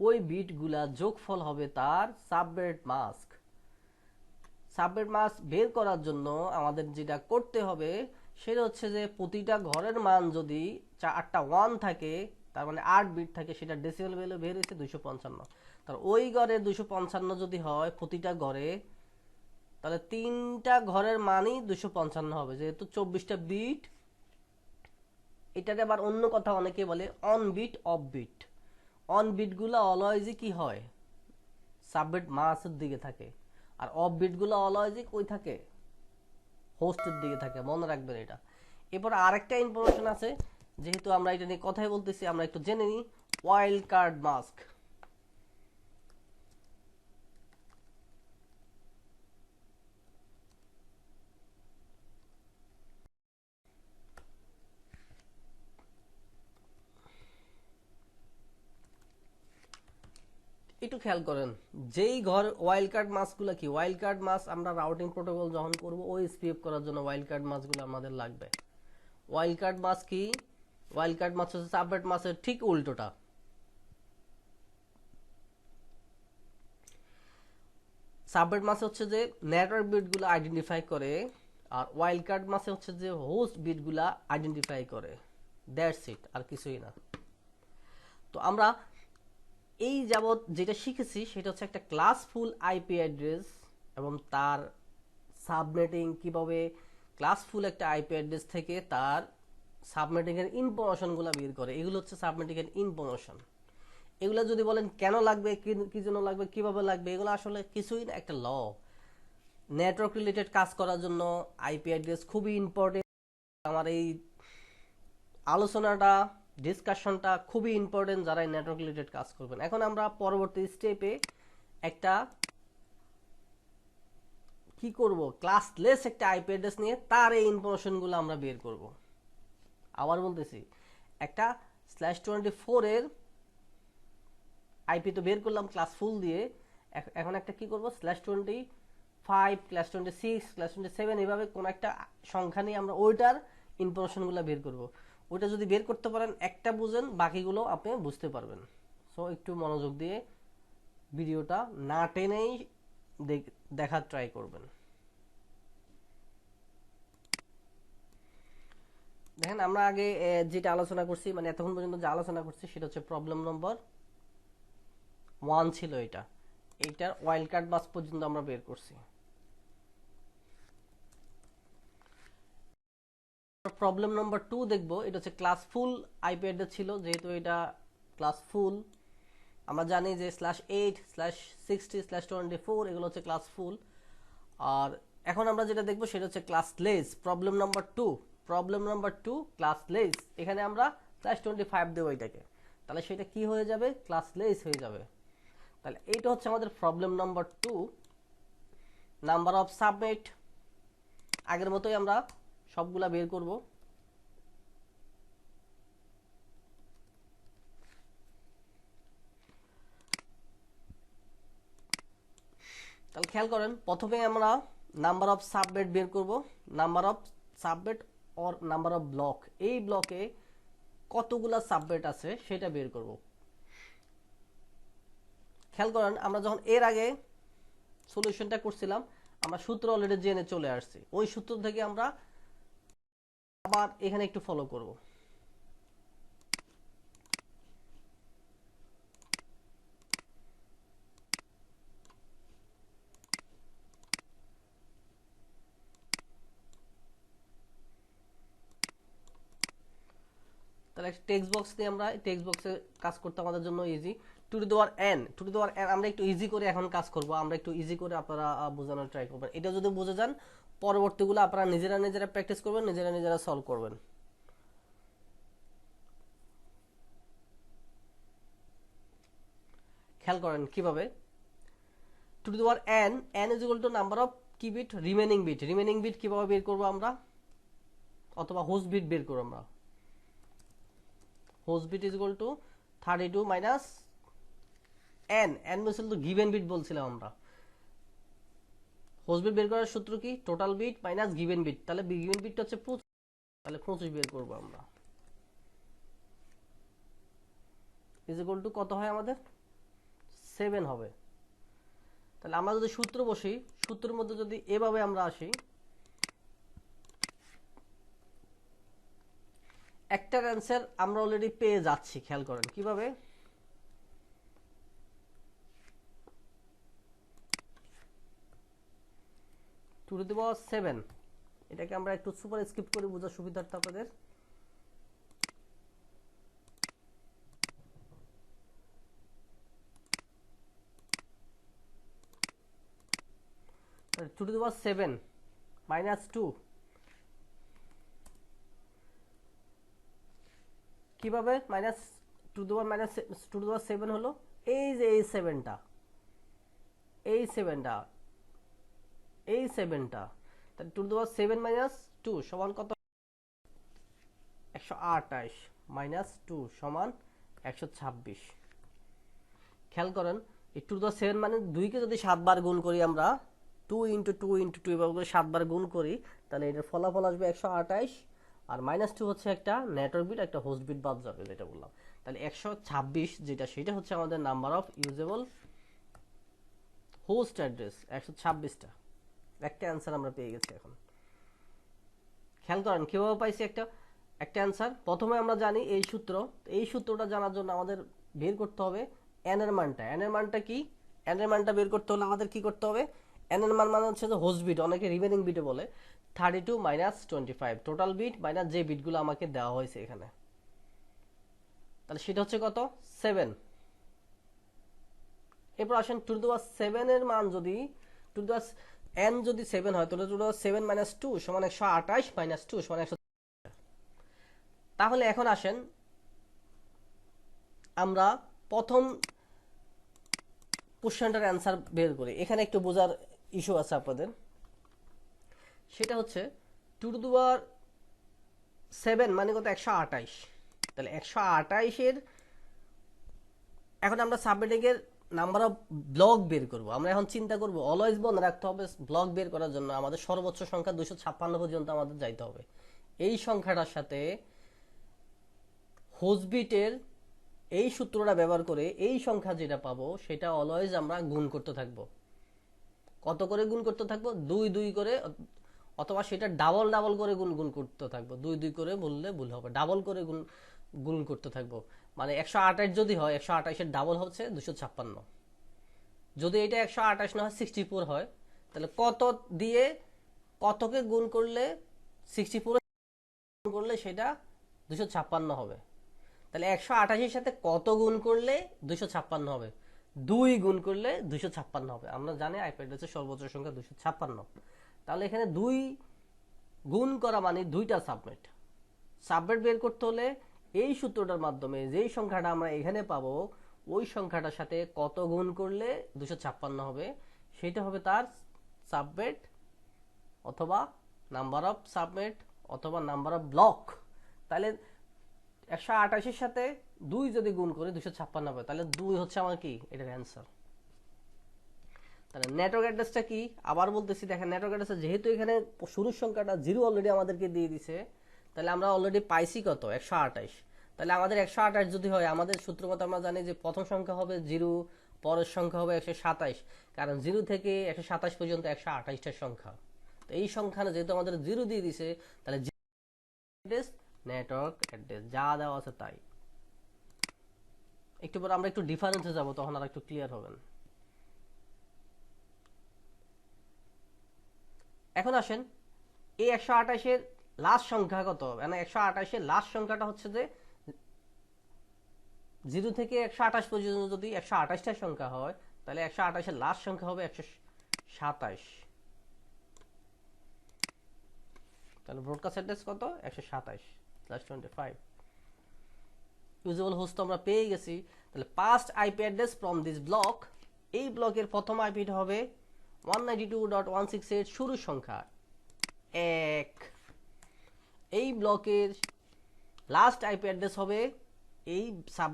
ওই বিটগুলা যোগফল হবে তার সাবনেট মাস্ক। সাবনেট মাস্ক বের করার জন্য আমাদের যেটা করতে হবে সেটা হচ্ছে যে প্রতিটা ঘরের মান যদি 8টা 1 থাকে তার মানে 8 বিট থাকে, সেটা ডেসিমেল ভ্যালু বের হয়েছে 255। তার ওই ঘরে 255 যদি হয় প্রতিটা ঘরে, তাহলে 3টা ঘরের মানই 255 হবে, যেহেতু 24টা বিট। এটাকে আবার অন্য কথা অনেকে বলে on bit off bit. On বিটগুলো অলওয়েজই কি হয়, সাবনেট মাস্কের দিকে থাকে, আর অফ বিটগুলো অলওয়েজই কই থাকে, হোস্টের দিকে থাকে। মনে রাখবেন এটা। এরপর আরেকটা ইনফরমেশন আছে, যেহেতু আমরা এটা নিয়ে কথাই বলতেছি আমরা একটু জেনে নিই। Wild card mask. একটু খেয়াল করেন যেই ঘর ওয়াইল্ড কার্ড মাস্কগুলো কি, ওয়াইল্ড কার্ড মাস্ক আমরা রাউটিং প্রোটোকল যখন করব ওএসপিএফ করার জন্য ওয়াইল্ড কার্ড মাস্কগুলো আমাদের লাগবে। ওয়াইল্ড কার্ড মাস্ক কি, ওয়াইল্ড কার্ড মাস্ক হচ্ছে সাবনেট মাস্কের ঠিক উল্টোটা। সাবনেট মাস্ক হচ্ছে যে নেটওয়ার্ক বিটগুলো আইডেন্টিফাই করে, আর ওয়াইল্ড কার্ড মাস্ক হচ্ছে যে হোস্ট বিটগুলা আইডেন্টিফাই করে। দ্যাটস ইট, আর কিছুই না। তো আমরা এই যাবৎ যেটা শিখেছি সেটা হচ্ছে একটা ক্লাসফুল আইপি অ্যাড্রেস এবং তার সাবনেটিং, কিভাবে ক্লাসফুল একটা আইপি অ্যাড্রেস থেকে তার সাবনেটিং এর ইনফরমেশনগুলো বের করে, এগুলো হচ্ছে সাবনেটিং এর ইনফরমেশন। এগুলো যদি বলেন কেন লাগবে, কি জন্য লাগবে, কিভাবে লাগবে, এগুলো আসলে কিছুই না, একটা ল। নেটওয়ার্ক রিলেটেড কাজ করার জন্য আইপি অ্যাড্রেস খুবই ইম্পর্টেন্ট। আমার এই আলোচনাটা, ডিসকাশনটা খুবই ইম্পর্টেন্ট যারা নেটওয়ার্ক রিলেটেড কাজ করবেন। এখন আমরা পরবর্তী স্টেপে একটা কি করব, ক্লাসলেস একটা আইপি অ্যাড্রেস নিয়ে তার এই ইনফরমেশনগুলো আমরা বের করব। আবার বলতেছি, একটা /24 এর আইপি তো বের করলাম ক্লাস ফুল দিয়ে, এখন একটা কি করব, /25, /26, /27 এভাবে কোন একটা সংখ্যা নিয়ে আমরা ওইটার ইনফরমেশনগুলো বের করব। ওইটা যদি বের করতে পারেন, একটা বুঝেন, বাকিগুলো আপনি বুঝতে পারবেন। সো একটু মনোযোগ দিয়ে ভিডিওটা না টেনেই দেখার ট্রাই করবেন। দেখেন, আমরা আগে যেটা আলোচনা করছি, মানে এতক্ষণ পর্যন্ত যে আলোচনা করছি সেটা হচ্ছে প্রবলেম নম্বর 1 ছিল। এইটার ওয়াইল্ড কার্ড মাস পর্যন্ত আমরা বের করছি। প্রবলেম নম্বর 2 দেখব। এটা হচ্ছে ক্লাস ফুল আইপি অ্যাড্রেস ছিল, যেহেতু এটা ক্লাস ফুল, আমরা জানি যে /8, /60, /24 এগুলো হচ্ছে ক্লাস ফুল। আর এখন আমরা যেটা দেখবো সেটা হচ্ছে ক্লাসলেস। Problem number 2 classless. এখানে আমরা /25 দেবো এটাকে, তাহলে সেটা কি হয়ে যাবে, ক্লাসলেস হয়ে যাবে। তাহলে এইটা হচ্ছে আমাদের problem number 2। Number of submit আগের মতোই আমরা সবগুলা বের করব। তাহলে খেয়াল করেন, প্রথমে আমরা নাম্বার অফ সাবমিট বের করব। Number of submit or number of block, এই ব্লকে কতগুলা সাবমিট আছে সেটা বের করব। খেয়াল করেন, আমরা যখন এর আগে সলিউশনটা করছিলাম, আমরা সূত্র অলরেডি জেনে চলে আসছি। ওই সূত্র থেকে আমরা আবার এখানে একটু ফলো করব। তাহলে একটা টেক্সট বক্স দিয়ে আমরা টেক্সট বক্সে কাজ করতে আমাদের জন্য easy. Two the power n, আমরা একটু ইজি করে এখন কাজ করব। আমরা একটু ইজি করে আপনারা বোঝানোর ট্রাই করবেন। এটা যদি বুঝে যান, পরবর্তীগুলো আপনারা নিজেরা প্র্যাকটিস করবেন, নিজেরা সলভ করবেন। খেয়াল করেন কিভাবে। Two the power n is equal two number of কি বিট, রিমেনিং বিট কিভাবে বের করব আমরা, অথবা হোস্ট বিট বের করব আমরা। Host bit is equal to 32 minus n বলছিল তো গিভেন বিট বলছিলাম আমরা। হোস্ট বিট বের করার সূত্র কি, total bit minus given bit. তাহলে গিভেন বিটটা হচ্ছে 25, তাহলে 25 বের করব আমরা। ইজ ইকুয়াল টু কত হয় আমাদের, 7 হবে। তাহলে আমরা যদি সূত্র বসি, সূত্রের মধ্যে যদি এভাবে আমরা আসি, একটার অ্যান্সার আমরা অলরেডি পেয়ে যাচ্ছি। খেয়াল করেন কিভাবে। টু দি পাওয়ার 7, এটাকে আমরা একটু সুপার স্ক্রিপ্ট করে বোঝার সুবিধার্থে আপনাদের। টু দি পাওয়ার 7 মাইনাস 2, কিভাবে মাইনাস টু দি পাওয়ার 7 হলো এই যে এই 7টা, তাহলে টু দি পাওয়ার 7 মাইনাস 2 সমান কত, 128 মাইনাস 2 সমান 126। খেয়াল করেন, এই টু দি পাওয়ার 7 মানে 2 কে যদি 7 বার গুণ করি আমরা, 2 ইন্টু 2 ইন্টু 2 এভাবে করে 7 বার গুণ করি, তাহলে এটার ফলাফল আসবে 128। আর মাইনাস 2 হচ্ছে একটা নেটওয়ার্ক বিট, একটা হোস্ট বিট বাদ যাবে, যেটা বললাম। তাহলে 126 যেটা, সেটা হচ্ছে আমাদের number of usable host address, 126টা। একটা অ্যান্সার আমরা পেয়ে গেছি এখন। খেয়াল করেন কিভাবে পাইছি একটা অ্যান্সার। প্রথমে আমরা জানি এই সূত্রটা জানার জন্য আমাদের বের করতে হবে n এর মানটা কি, n এর মানটা বের করতে হলে আমাদের কি করতে হবে, n এর মান মানে হচ্ছে যে হোস্ট বিট, অনেকে রিমেনিং বিটে বলে। 32 মাইনাস 25 টোটাল বিট মাইনাস যে বিটগুলো আমাকে দেওয়া হয়েছে এখানে, তাহলে সেটা হচ্ছে কত, 7। এরপর আসেন টু দি পাওয়ার 7 এর মান যদি টু দি পাওয়ার n যদি 7 হয়, তাহলে টু দি পাওয়ার 7 মাইনাস 2 সমান 128 মাইনাস 2 সমান 100। তাহলে এখন আসেন আমরা প্রথম কোশ্চেনটার অ্যান্সার বের করি। এখানে একটু বোঝার ইস্যু আছে আপনাদের, সেটা হচ্ছে টু দি পাওয়ার 7 মানে কত 128, তাহলে 128-এর এখন আমরা সাবনেটিংয়ের নাম্বার অফ ব্লক বের করব। আমরা এখন চিন্তা করব অলওয়েজ মনে রাখতে হবে ব্লক বের করার জন্য আমাদের সর্বোচ্চ সংখ্যা 256 পর্যন্ত আমাদের যাইতে হবে। এই সংখ্যাটার সাথে হোজবিটের এই সূত্রটা ব্যবহার করে এই সংখ্যা যেটা পাবো সেটা অলওয়েজ আমরা গুণ করতে থাকবো। কত করে গুণ করতে থাকবো? 2 করে, অথবা সেটা ডাবল ডাবল করে গুণ গুণ করতে থাকবো। 2 করে বললে ভুল হবে, ডাবল করে গুণ গুণ করতে থাকবো। মানে 128 যদি হয়, 128-এর ডাবল হচ্ছে 256। যদি এটা 128 না হয় 64 হয়, তাহলে কত দিয়ে কতকে গুণ করলে 64 গুণ করলে সেটা 256 হবে। তাহলে 128-এর সাথে কত গুণ করলে 256 হবে? 2 গুণ করলে 256 হবে। আমরা জানি আইপি অ্যাড্রেসের সর্বোচ্চ সংখ্যা 256। তাহলে এখানে 2 গুণ করা মানে 2টা সাবনেট। সাবনেট বের করতে হলে এই সূত্রটার মাধ্যমে যেই সংখ্যাটা আমরা এখানে পাবো ওই সংখ্যাটার সাথে কত গুণ করলে 256 হবে, সেটা হবে তার সাবনেট অথবা নাম্বার অফ সাবনেট অথবা নাম্বার অফ ব্লক। তাহলে 128-এর সাথে 2 যদি গুণ করে 256 হবে, তাহলে 2 হচ্ছে আমার কি এটার অ্যান্সার। তাহলে নেটওয়ার্ক অ্যাড্রেসটা কি আবার বলতেছি, দেখেন নেটওয়ার্ক অ্যাড্রেস যেহেতু এখানে শুরুর সংখ্যাটা 0 অলরেডি আমাদেরকে দিয়ে দিছে, তাহলে আমরা অলরেডি পাইছি কত 128। তাহলে আমাদের 128 যদি হয়, আমাদের সূত্র মতো আমরা জানি যে প্রথম সংখ্যা হবে 0, পরের সংখ্যা হবে 127, কারণ 0 থেকে 127 পর্যন্ত 128টা সংখ্যা। তো এই সংখ্যা যেহেতু আমাদের 0 দিয়ে দিছে, তাহলে অ্যাড্রেস নেটওয়ার্ক অ্যাড্রেস যা দেওয়া আছে তাই। একটু পর আমরা একটু ডিফারেন্সে যাব, তখন আর একটু ক্লিয়ার হবেন। এখন আসেন এই 128-এর লাস্ট সংখ্যা কত, মানে 128-এর লাস্ট সংখ্যাটা হচ্ছে যে 0 থেকে 128 পর্যন্ত যদি 128টা সংখ্যা হয়, তাহলে 128-এর লাস্ট সংখ্যা হবে 127। তাহলে ব্রডকাস্ট অ্যাড্রেস কত 127+25। ইউজেবল হোস্ট আমরা পেয়ে গেছি। তাহলে past IP address from this block, এই ব্লকের প্রথম আইপিটা হবে 192.168 শুরুর সংখ্যা 1। এই ব্লকের লাস্ট আইপি অ্যাড্রেস হবে এই সাব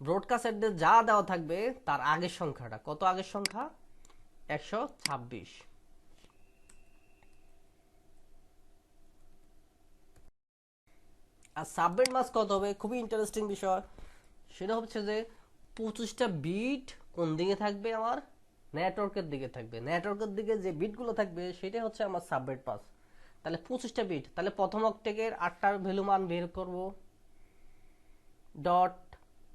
ব্রডকাস্ট অ্যাড্রেস যা দেওয়া থাকবে তার আগের সংখ্যাটা কত, আগের সংখ্যা 126। আর সাবনেট মাস্ক কত হবে, খুবই ইন্টারেস্টিং বিষয়। সেটা হচ্ছে যে 25টা বিট কোন দিকে থাকবে, আমার নেটওয়ার্কের দিকে থাকবে। নেটওয়ার্কের দিকে যে বিটগুলো থাকবে সেটা হচ্ছে আমার সাবনেট মাস্ক। তাহলে 25টা বিট, তাহলে প্রথম অক্টেকের 8টার ভ্যালু মান বের করব, ডট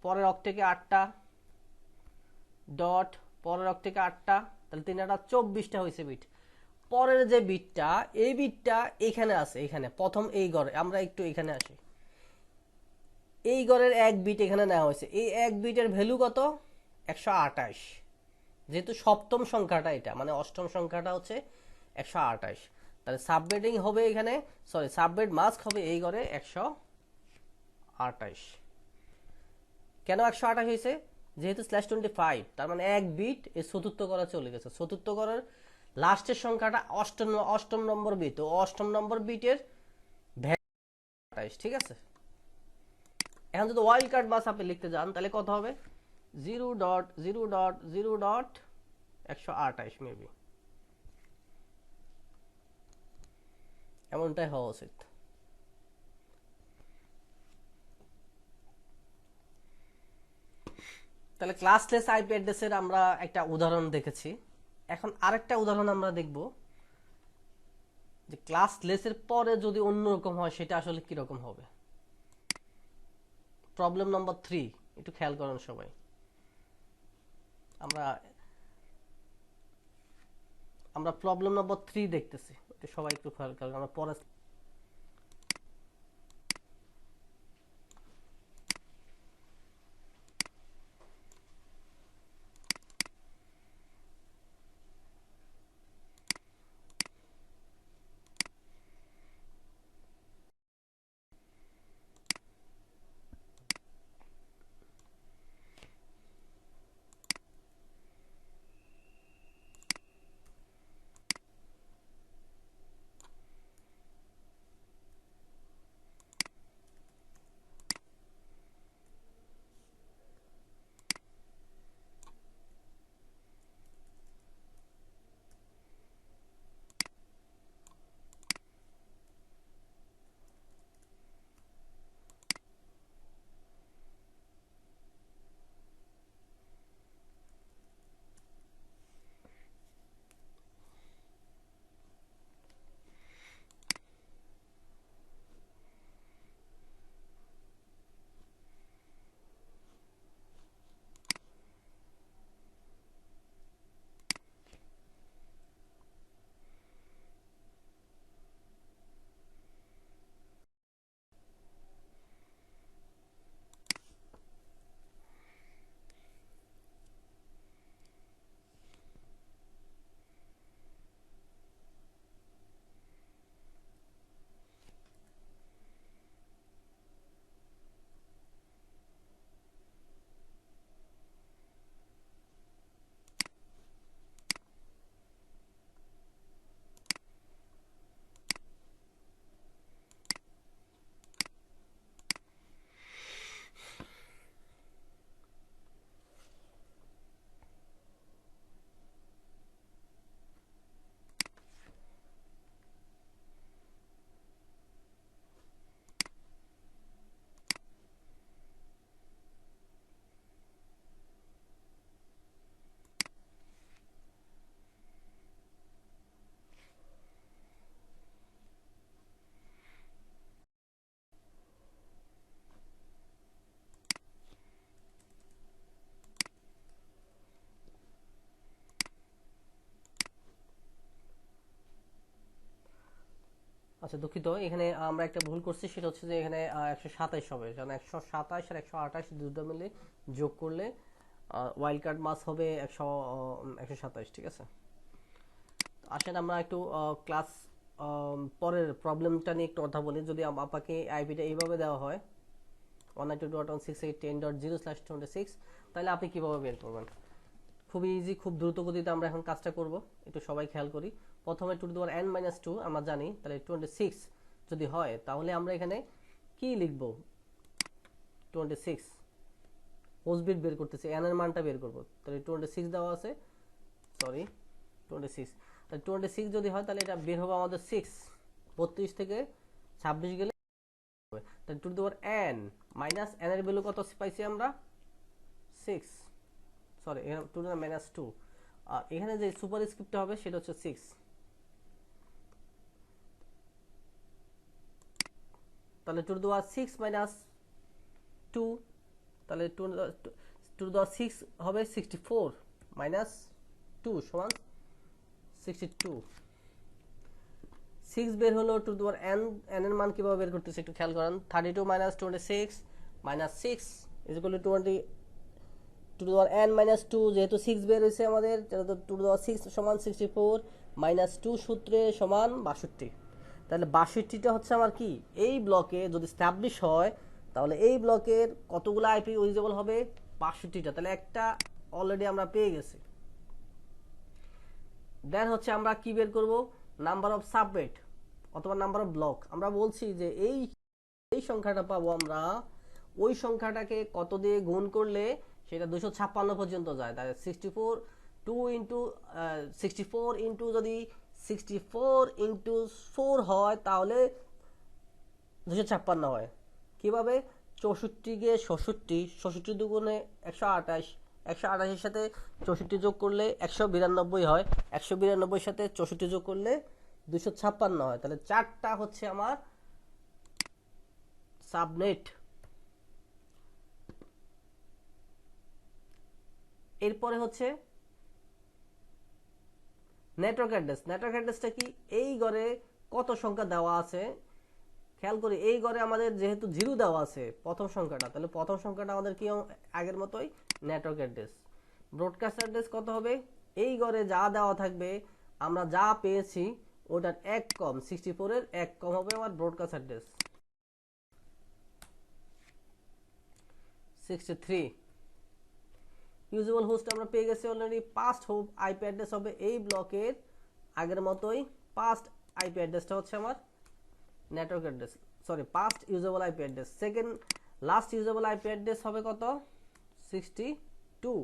পরের অক্টেকে 8টা, ডট পরের অক্টেকে 8টা, তাহলে 3 8 24টা হয়েছে বিট। পরের যে বিটটা, এই বিটটা এখানে আছে, এখানে প্রথম এই ঘরে। আমরা একটু এখানে আসি, এই ঘরের 1 বিট এখানে নেওয়া হয়েছে। এই 1 বিটের ভ্যালু কত 128, যেহেতু সপ্তম সংখ্যাটা এটা, মানে অষ্টম সংখ্যাটা হচ্ছে 128। তাহলে সাবনেটিং হবে এখানে, সরি সাবনেট মাস্ক হবে এই ঘরে 128। কেন 128 হয়েছে? যেহেতু /25, তার মানে 1 বিট এই চতুর্থ ঘরে চলে গেছে। চতুর্থ ঘরের লাস্টের সংখ্যাটা অষ্টম নম্বর বিট, তো অষ্টম নম্বর বিটের ভ্যালু 28, ঠিক আছে। এখন যদি ওয়াইল্ড কার্ড মাস আপনি লিখতে যান, তাহলে কত হবে 0.0.0.128 মেবি, এমনটাই হওয়া উচিত। তাহলে ক্লাসলেস আইপি অ্যাড্রেসের আমরা একটা উদাহরণ দেখেছি। এখন আরেকটা উদাহরণ আমরা দেখব যে ক্লাসলেসের পরে যদি অন্যরকম হয় সেটা আসলে কিরকম হবে। প্রবলেম নাম্বার 3, একটু খেয়াল করেন সবাই। আমরা প্রবলেম নাম্বার 3 দেখতেছি, সবাই একটু খেয়াল করেন। আমরা পরে আচ্ছা দুঃখিত, এখানে আমরা একটা ভুল করছি, সেটা হচ্ছে যে এখানে 127 হবে, কারণ 127 আর 128 দুটো মিলে যোগ করলে ওয়াইল্ড কার্ড মাস হবে 127, ঠিক আছে। আসেন আমরা একটু ক্লাস পরের প্রবলেমটা নিয়ে একটু কথা বলি। যদি আপনাকে আইপিটা এইভাবে দেওয়া হয় 192.168.10/26, তাহলে আপনি কিভাবে বের করবেন? খুবই ইজি, খুব দ্রুত গতিতে আমরা এখন কাজটা করব, একটু সবাই খেয়াল করি। প্রথমে 2n-2 আমরা জানি, তাহলে 26 যদি হয় তাহলে আমরা এখানে কি লিখব? 26 হোস্ট বিট বের করতেছি, n এর মানটা বের করব, তাহলে 26 দেওয়া আছে, সরি 26, তাহলে 26 যদি হয় তাহলে এটা বের হবে আমাদের 6, 32 থেকে 26 গেলে হবে, তাহলে two the power n minus n এর ভ্যালু কত পাইছি আমরা? 6, সরি এখানে টু দি পাওয়ার -2, আর এখানে যে সুপারস্ক্রিপ্টটা হবে সেটা হচ্ছে 6, তাহলে টু দি পাওয়ার 6 মাইনাস 2, তাহলে টু টু দি পাওয়ার 6 হবে 64 মাইনাস 2 সমান 62, 6 বের হলো, টু দি পাওয়ার n এর মান কিভাবে বের করতেছে একটু খেয়াল করেন। 32 minus 26 minus 6 is equal two 20, two the power n minus 2, যেহেতু 6 বের হয়েছে আমাদের, টু দি পাওয়ার 6 সমান 64 মাইনাস 2 সূত্রে সমান 62, তাহলে 62টা হচ্ছে আমার কি, এই ব্লকে যদি স্ট্যাবলিশ হয় তাহলে এই ব্লকের কতগুলো আইপি ইউজেবল হবে? 62টা, তাহলে একটা অলরেডি আমরা পেয়ে গেছি। দেন হচ্ছে আমরা কি বের করব? নাম্বার অফ সাবনেট অথবা নাম্বার অফ ব্লক। আমরা বলছি যে এই সংখ্যাটা পাবো আমরা, ওই সংখ্যাটাকে কত দিয়ে গুণ করলে সেটা 256 পর্যন্ত যায়, তাহলে 64 ইন্টু যদি 64 ইন্টু 4 হয় তাহলে 256 হয়। কিভাবে? 64 কে 66 দুগুণে 128, 128 এর সাথে 64 যোগ করলে 192 হয়, 192 সাথে 64 যোগ করলে 256 হয়, তাহলে 4টা হচ্ছে আমার সাবনেট। এরপরে হচ্ছে নেটওয়ার্ক অ্যাড্রেস। নেটওয়ার্ক অ্যাড্রেসটা কি? এই ঘরে কত সংখ্যা দেওয়া আছে খেয়াল করি, এই ঘরে আমাদের যেহেতু 0 দেওয়া আছে প্রথম সংখ্যাটা, তাহলে প্রথম সংখ্যাটা আমাদের কি আগের মতোই নেটওয়ার্ক অ্যাড্রেস। ব্রডকাস্ট অ্যাড্রেস কত হবে? এই ঘরে যা দেওয়া থাকবে, আমরা যা পেয়েছি ওটার 1 কম, 64 এর 1 কম হবে আমার ব্রডকাস্ট অ্যাড্রেস 63। ইউজেবল হোস্ট আমরা পেয়ে গেছি অলরেডি। পাস্ট আইপি অ্যাড্রেস হবে এই ব্লকের আগের মতোই, পাস্ট আইপি অ্যাড্রেসটা হচ্ছে আমার network address, sorry past usable IP address. Second last usable IP address হবে কত? 62।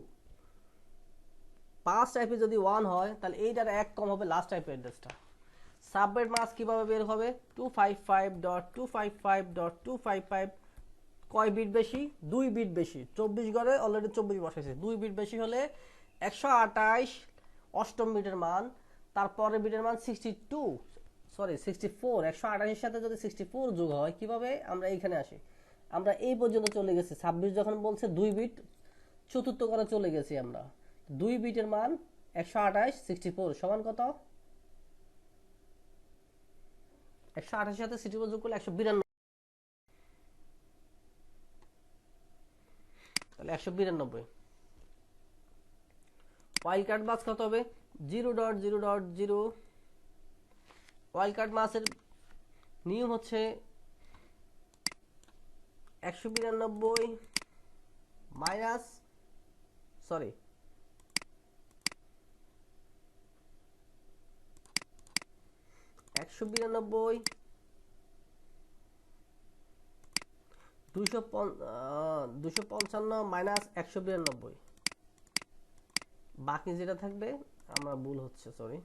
পাস্ট আইপি যদি 1 হয় তাহলে এইটার 1 কম হবে লাস্ট আইপি অ্যাড্রেসটা। সাবনেট মাস্ক কিভাবে বের হবে? 255.255.255, কয় বিট বেশি? 2 বিট বেশি। 24 ঘরে অলরেডি 24 বসাইছে, 2 বিট বেশি হলে 128 অষ্টম বিটের মান, তারপরে বিটের মান 64, 128 এর সাথে যদি 64 যোগ হয়, কিভাবে আমরা এইখানে আসি? আমরা এই পর্যন্ত চলে গেছি, 26 যখন বলছে 2 বিট চতুর্থ ঘরে চলে গেছি আমরা। 2 বিটের মান 128, 64 সমান কত? 128 এর সাথে 64 যোগ করলে 192, তাহলে 192। ওয়াইল্ড কার্ড মাস কত হবে? 0.0.0। ওয়াইল্ড কার্ড মাসের নিয়ম হচ্ছে 192 মাইনাস, সরি 192 255 মাইনাস 192, বাকি যেটা থাকবে আমরা ভুল হচ্ছে, সরি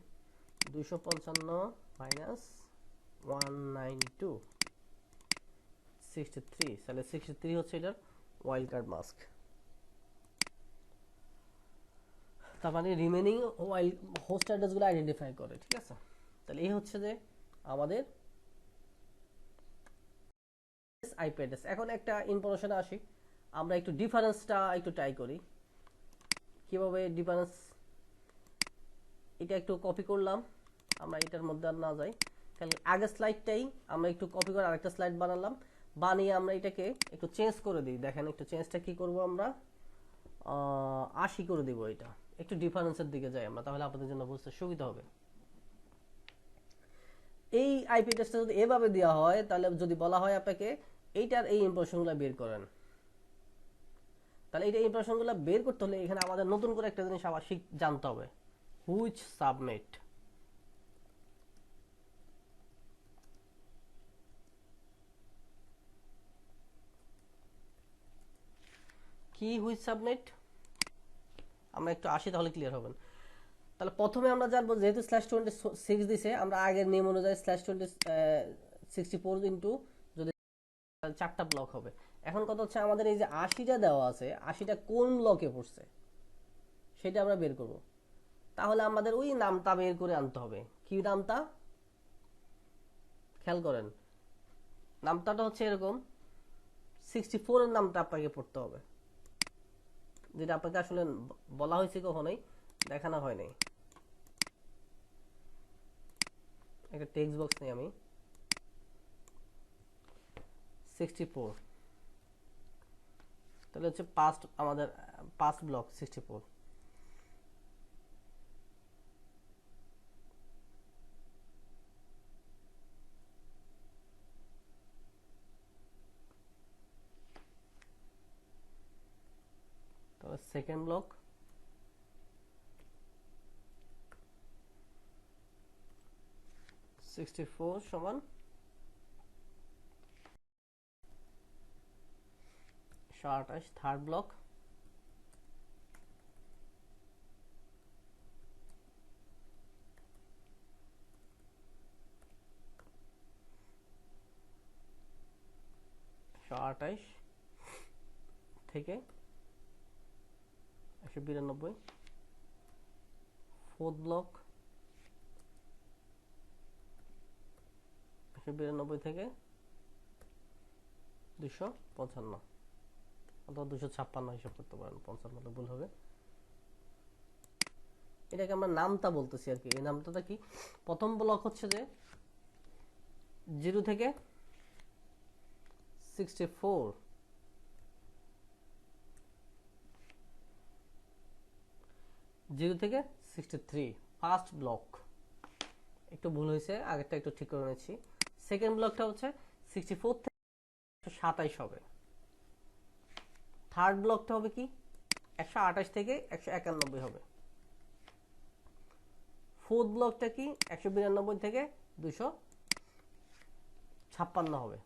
255 মাইনাস 192 63, তাহলে 63 হচ্ছে এটার ওয়াইল্ড কার্ড মাস্ক। তার মানে রিমেনিং ওয়াইল্ড হোস্ট অ্যাড্রেসগুলো আইডেন্টিফাই করে, ঠিক আছে। তাহলে এই হচ্ছে যে আমাদের আইপি অ্যাড্রেস। এখন একটা ইনফরমেশন আসি, আমরা একটু ডিফারেন্সটা একটু ট্রাই করি। কিভাবে ডিফারেন্স? এটা একটু কপি করলাম, আমরা এটার মধ্যে আর না যাই, আগের স্লাইডটাই আমরা একটু কপি করে আরেকটা স্লাইড বানালাম, বানিয়ে আমরা এটাকে একটু চেঞ্জ করে দিই। দেখেন একটু চেঞ্জটা কি করব আমরা, 80 করে দিব। এটা একটু ডিফারেন্সের দিকে যাই আমরা, তাহলে আপনাদের জন্য বুঝতে সুবিধা হবে। এই আইপি অ্যাড্রেসটা যদি এভাবে দেওয়া হয়, তাহলে যদি বলা হয় আপনাকে এইটার এই ইনফরমেশনগুলো বের করেন, তাহলে এইটা ইনফরমেশনগুলো বের করতে হলে এখানে আমাদের নতুন করে একটা জিনিস আবার জানতে হবে, হুইচ সাবনেট। কি হুইচ সাবনেট, আমরা একটু আসি তাহলে ক্লিয়ার হবেন। তাহলে প্রথমে আমরা জানবো, যেহেতু /26 দিছে, আমরা আগের নিয়ম অনুযায়ী /64 ইন্টু যদি 4টা ব্লক হবে। এখন কথা হচ্ছে আমাদের এই যে 80টা দেওয়া আছে, 80টা কোন ব্লকে পড়ছে সেটা আমরা বের করব। তাহলে আমাদের ওই নামটা বের করে আনতে হবে। কি নামটা, খেয়াল করেন, নামটাটা হচ্ছে এরকম, 64 এর নামটা আপনাকে পড়তে হবে, যেটা আপনাকে আসলে বলা হয়েছে, কখনোই দেখানো হয় নাই। একটা টেক্সট বক্স নেই আমি, 64, তাহলে হচ্ছে পাস্ট, আমাদের পাস্ট ব্লক 64। তাহলে সেকেন্ড ব্লক, সমান 128। থার্ড ব্লক, থেকে 192। ফোর্থ ব্লক, 192 থেকে 255, অথবা 256 হিসাব করতে পারেন, 55 ভুল হবে। এটাকে আমরা নামটা বলতেছি আর কি। এই নামটা কি, প্রথম ব্লক হচ্ছে যে 0 থেকে 64, 0 থেকে 63 ফার্স্ট ব্লক। একটু ভুল হয়েছে, আগেরটা একটু ঠিক করে নিচ্ছি। সেকেন্ড ব্লকটা হচ্ছে 64 থেকে 127 হবে। থার্ড ব্লকটা হবে কি, 128 থেকে 191 হবে। ফোর্থ ব্লকটা কি, 192 থেকে 256 হবে।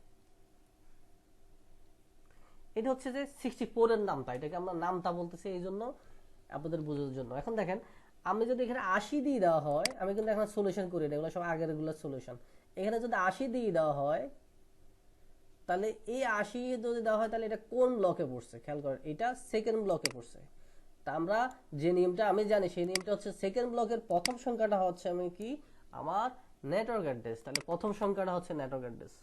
এটা হচ্ছে যে 64 এর নামটা, এটাকে আমরা নামটা বলতেছি এই জন্য আপনাদের বোঝার জন্য। এখন দেখেন, আমি যদি এখানে 80 দিয়ে দেওয়া হয়, আমি কিন্তু এখন সলিউশন করি, এগুলো সব আগের রেগুলার সলিউশন। এখানে যদি 80 দিয়ে দেওয়া হয়, তাহলে এই 80 যদি দেওয়া হয়, তাহলে এটা কোন ব্লকে পড়ছে খেয়াল করেন, এটা সেকেন্ড ব্লকে পড়ছে। তা আমরা যে নিয়মটা আমি জানি, সেই নিয়মটা হচ্ছে সেকেন্ড ব্লকের প্রথম সংখ্যাটা হচ্ছে আমি কি, আমার নেটওয়ার্ক অ্যাড্রেস। তাহলে প্রথম সংখ্যাটা হচ্ছে নেটওয়ার্ক অ্যাড্রেস।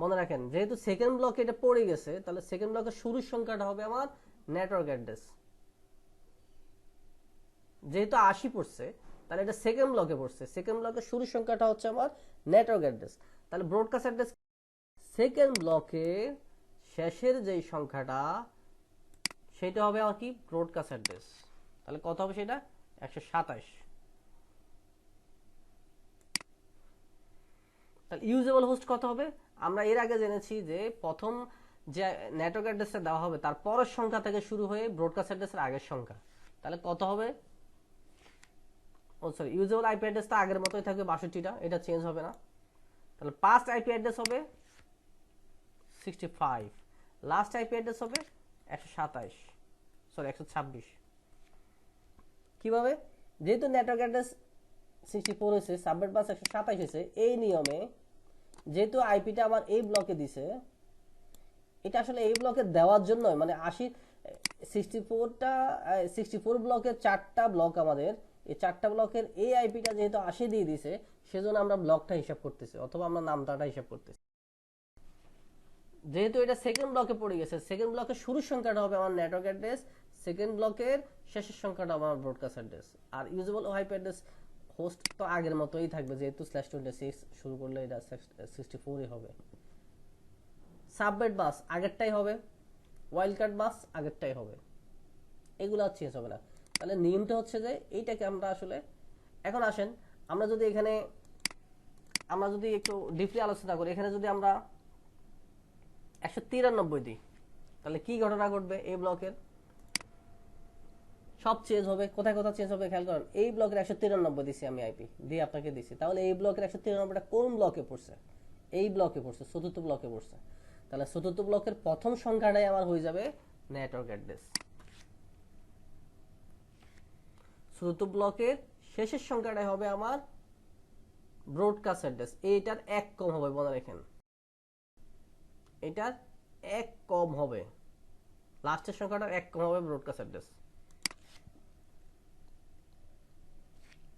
মনে রাখেন, যেহেতু সেকেন্ড ব্লকে এটা পড়ে গেছে, তাহলে সেকেন্ড ব্লকের শুরুর সংখ্যাটা হবে আমার নেটওয়ার্ক অ্যাড্রেস। যেহেতু 80 পড়ছে, তাহলে এটা সেকেন্ড ব্লকে পড়ছে, সেকেন্ড ব্লকের শুরুর সংখ্যাটা হচ্ছে আমার নেটওয়ার্ক অ্যাড্রেস। তাহলে ব্রডকাস্ট অ্যাড্রেস সেকেন্ড ব্লকের শেষের যেই সংখ্যাটা, সেটা হবে আমার কি, ব্রডকাস্ট অ্যাড্রেস। তাহলে কত হবে সেটা, 127। তাহলে ইউজেবল হোস্ট কত হবে, আমরা এর আগে জেনেছি যে প্রথম যে নেটওয়ার্ক অ্যাড্রেসটা দেওয়া হবে, তার পরের সংখ্যা থেকে শুরু হয়ে ব্রডকাস্ট অ্যাড্রেসের আগের সংখ্যা। তাহলে কত হবে, ও সরি, ইউজেবল আইপি অ্যাড্রেসটা আগের মতোই থাকবে 62টা, এটা চেঞ্জ হবে না। তাহলে পাস্ট আইপি অ্যাড্রেস হবে 65, লাস্ট আইপি অ্যাড্রেস হবে 126। কিভাবে, যেহেতু নেটওয়ার্ক অ্যাড্রেস 64 হয়েছে, সাবনেট বাস 127 হয়েছে, এই নিয়মে যেহেতু আইপিটা আমার এই ব্লকে দিছে, এটা আসলে এই ব্লকে দেওয়ার জন্য, মানে 64 ব্লকের 4টা ব্লক আমাদের, এই 4টা ব্লকের এই আইপিটা যেহেতু 80 দিয়ে দিছে, সেজন্য আমরা ব্লকটা হিসাব করতেছি, অথবা আমরা নামটাটা হিসাব করতেছি। যেহেতু এটা সেকেন্ড ব্লকে পড়ে গেছে, সেকেন্ড ব্লকের শুরুর সংখ্যাটা হবে আমার নেটওয়ার্ক অ্যাড্রেস, সেকেন্ড ব্লকের শেষের সংখ্যাটা আমার ব্রডকাস্ট অ্যাড্রেস। আর ইউজেবল আইপি অ্যাড্রেস হোস্ট তো আগের মতোই থাকবে, যেহেতু /26 শুরু করলে এটা 64ই হবে। সাবনেট বাস আগেরটাই হবে, ওয়াইল্ড কার্ড বাস আগেরটাই হবে, এগুলো আর চেঞ্জ হবে না। তাহলে নিয়মটা হচ্ছে যে এইটাকে আমরা আসলে, এখন আসেন আমরা যদি এখানে আমরা যদি একটু ডিপলি আলোচনা করি, এখানে যদি আমরা 193 দিই তাহলে কি ঘটনা ঘটবে? এই ব্লকের সব চেঞ্জ হবে। কোথায় কোথায় চেঞ্জ হবে খেয়াল করেন। এই ব্লকের 193 দিছি আমি আইপি দিয়ে আপনাকে দিছি, তাহলে এই ব্লকের 193টা কোন ব্লকে পড়ছে? এই ব্লকে পড়ছে, চতুর্থ ব্লকে পড়ছে। তাহলে চতুর্থ ব্লকের প্রথম সংখ্যাটাই আমার হয়ে যাবে নেটওয়ার্ক অ্যাড্রেস। চতুর্থ ব্লকের শেষের সংখ্যাটাই হবে আমার ব্রডকাস্ট অ্যাড্রেস। এইটার এক কম হবে, মনে রাখেন, এটার এক কম হবে, লাস্টের সংখ্যাটার এক কম হবে ব্রডকাস্ট অ্যাড্রেস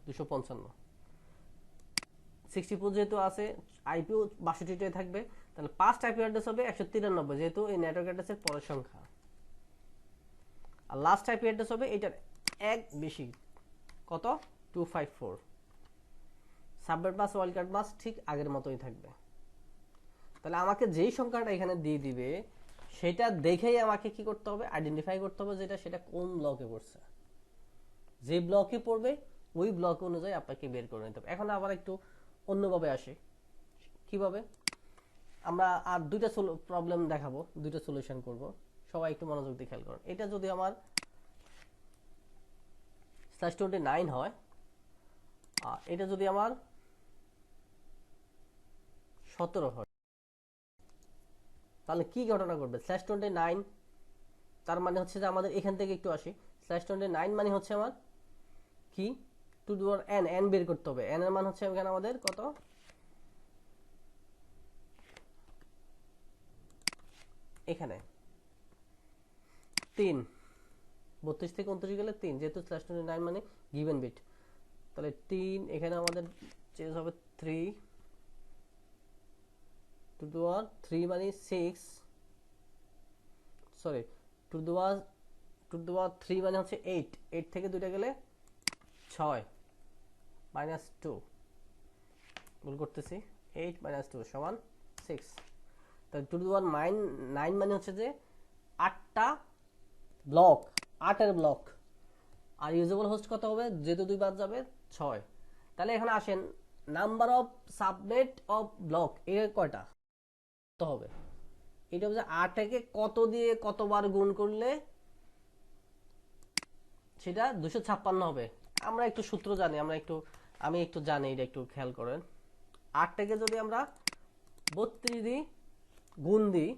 255। 64 যেহেতু আছে, আইপিও 62টাই থাকবে, তাহলে ফার্স্ট আইপি অ্যাড্রেস হবে 193, যেহেতু এই নেটওয়ার্ক অ্যাড্রেসের পরের সংখ্যা। আর লাস্ট আইপি অ্যাড্রেস হবে এটার এক বেশি, কত? 254। সাবনেট বাস ওয়াইল্ড কার্ড বাস ঠিক আগের মতোই থাকবে। তাহলে আমাকে যেই সংখ্যাটা এখানে দিয়ে দিবে সেটা দেখেই আমাকে কি করতে হবে? আইডেন্টিফাই করতে হবে যেটা সেটা কোন ব্লকে পড়ছে। যে ব্লকে পড়বে ওই ব্লক অনুযায়ী আপনাকে বের করে নিতে হবে। এখন আবার একটু অন্যভাবে আসে, কিভাবে? আমরা আর দুইটা প্রবলেম দেখাবো, দুইটা সলিউশন করব, সবাই একটু মনোযোগ দিয়ে খেয়াল করুন। এটা যদি আমার /29 হয়, এটা যদি আমার 17 হয়, তাহলে কি ঘটনা ঘটবে? /29 তার মানে হচ্ছে যে আমাদের এখান থেকে একটু আসি, /29 মানে হচ্ছে আমার কি? Two the power n, n বের করতে হবে। n এর মান হচ্ছে এখানে আমাদের কত? এখানে 3। 32 থেকে 29 গেলে 3, যেহেতু /29 মানে গিভেন বিট, তাহলে 3 এখানে আমাদের চেঞ্জ হবে 3, টু দি পাওয়ার 3 মানে 6, সরি, টু দি পাওয়ার 3 মানে হচ্ছে 8, 8 থেকে দুইটা গেলে 6 -2, ভুল করতেছি, 8 - 2 সমান 6। তাহলে টু দি পাওয়ার 9 মানে হচ্ছে যে 8টা ব্লক, 8 ব্লক। আর ইউজেবল হোস্ট কত হবে? যেহেতু 2 বাদ যাবে 6। তাহলে এখন আসেন, number of subnet of block এর কয়টা তো হবে? এটা হচ্ছে 8 কত দিয়ে কতবার গুণ করলে সেটা 256 হবে। আমরা একটু সূত্র জানি, আমি একটু জানি, এটা একটু খেয়াল করেন। 8 যদি আমরা 32 দিই গুণ দিই,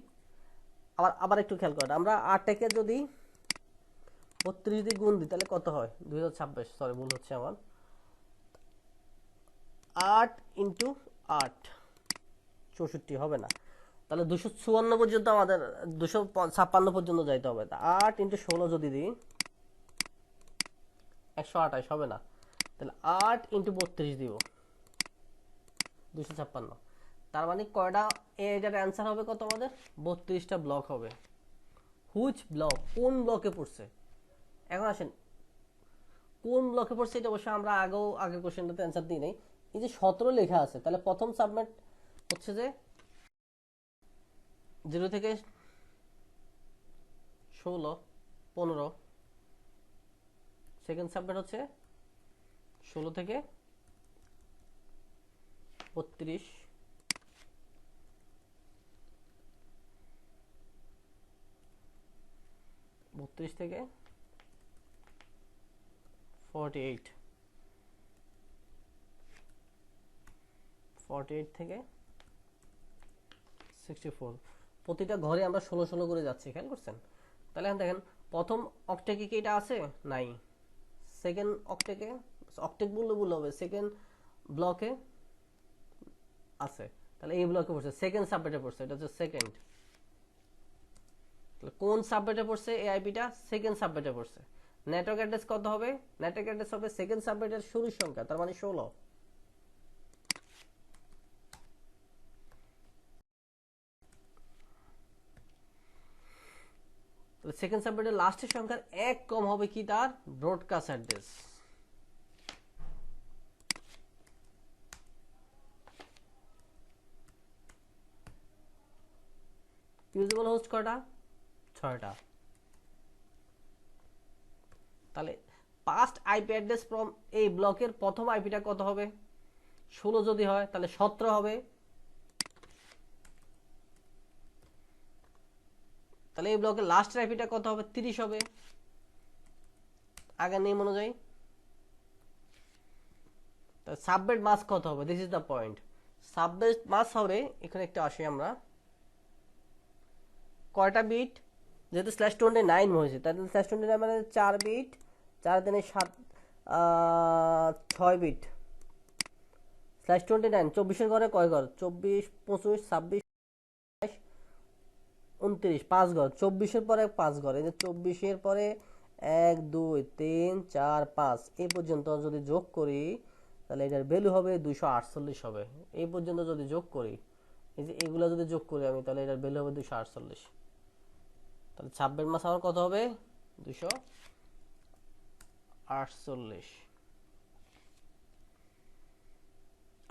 আবার একটু খেয়াল করেন, আমরা 8 যদি 32 দিয়ে গুণ দিই তাহলে কত হয়? 2026, সরি ভুল হচ্ছে আমার, 8 × 8 64 হবে না, তাহলে 254 পর্যন্ত আমাদের 256 পর্যন্ত যাইতে হবে। 8 × 16 যদি দিই 128 হবে না, তাহলে 8 × 32 দিব 256। তার মানে কয়টা? এটার অ্যান্সার হবে কত আমাদের? 32টা ব্লক হবে। Which block? কোন ব্লকে পড়ছে? এখন আসেন, কোন ব্লকে পড়ছে এটা অবশ্যই আমরা আগের কোশ্চেনটাতে অ্যান্সার দিই নাই। এই যে 17 লেখা আছে, তাহলে প্রথম সাবনেট হচ্ছে যে 0 থেকে 16 15, সেকেন্ড সাবনেট হচ্ছে 16 থেকে 32, থেকে 48, 48 থেকে 64। প্রতিটা ঘরে আমরা 16 16 করে যাচ্ছি, খেয়াল করছেন? তাহলে এখন দেখেন, প্রথম অক্টেকে কি এটা আছে? নাই। সেকেন্ড অক্টেকে, অক্টেক বললে ভুল হবে, সেকেন্ড ব্লকে আছে, তাহলে এই ব্লকে পড়ছে, সেকেন্ড সাবনেটে পড়ছে, এটা হচ্ছে সেকেন্ড। তাহলে কোন সাবনেটে পড়ছে? এই আইপিটা সেকেন্ড সাবনেটে পড়ছে। নেটওয়ার্ক অ্যাড্রেস কত হবে? নেটওয়ার্ক অ্যাড্রেস হবে সেকেন্ড সাবনেটের শুরুর সংখ্যা, তার মানে 16। তাহলে সেকেন্ড সাবনেটের লাস্টের সংখ্যার এক কম হবে কি? তার ব্রডকাস্ট অ্যাড্রেস। ইউজেবল হোস্ট কয়টা? 6টা। তাহলে পাস্ট আইপি অ্যাড্রেস ফ্রম এই ব্লকের প্রথম আইপিটা কত হবে? 16 যদি হয় তাহলে 17 হবে। তাহলে এই ব্লকের লাস্ট আইপিটা কত হবে? 30 হবে আগের নিয়ম অনুযায়ী। সাবনেট মাস্ক কত হবে? This is the point. Subnet mask হবে, এখানে একটা আসি আমরা, কয়টা বিট? যেহেতু /29 হয়েছে তাহলে /29 মানে 4 বিট, 4 দিনে 7, 6 বিট। /29 24-এর ঘরে কয় ঘর? 24, 25, 26, 29, 5 ঘর। 24-এর পরে 5 ঘর, এই যে 24-এর পরে 1 2 3 4 5 এই পর্যন্ত যদি যোগ করি তাহলে এটার ভ্যালু হবে 248 হবে। এই পর্যন্ত যদি যোগ করি, এই যে এগুলো যদি যোগ করি আমি, তাহলে এটার ভ্যালু হবে 248। তাহলে 26 মাস আমার কত হবে? 248।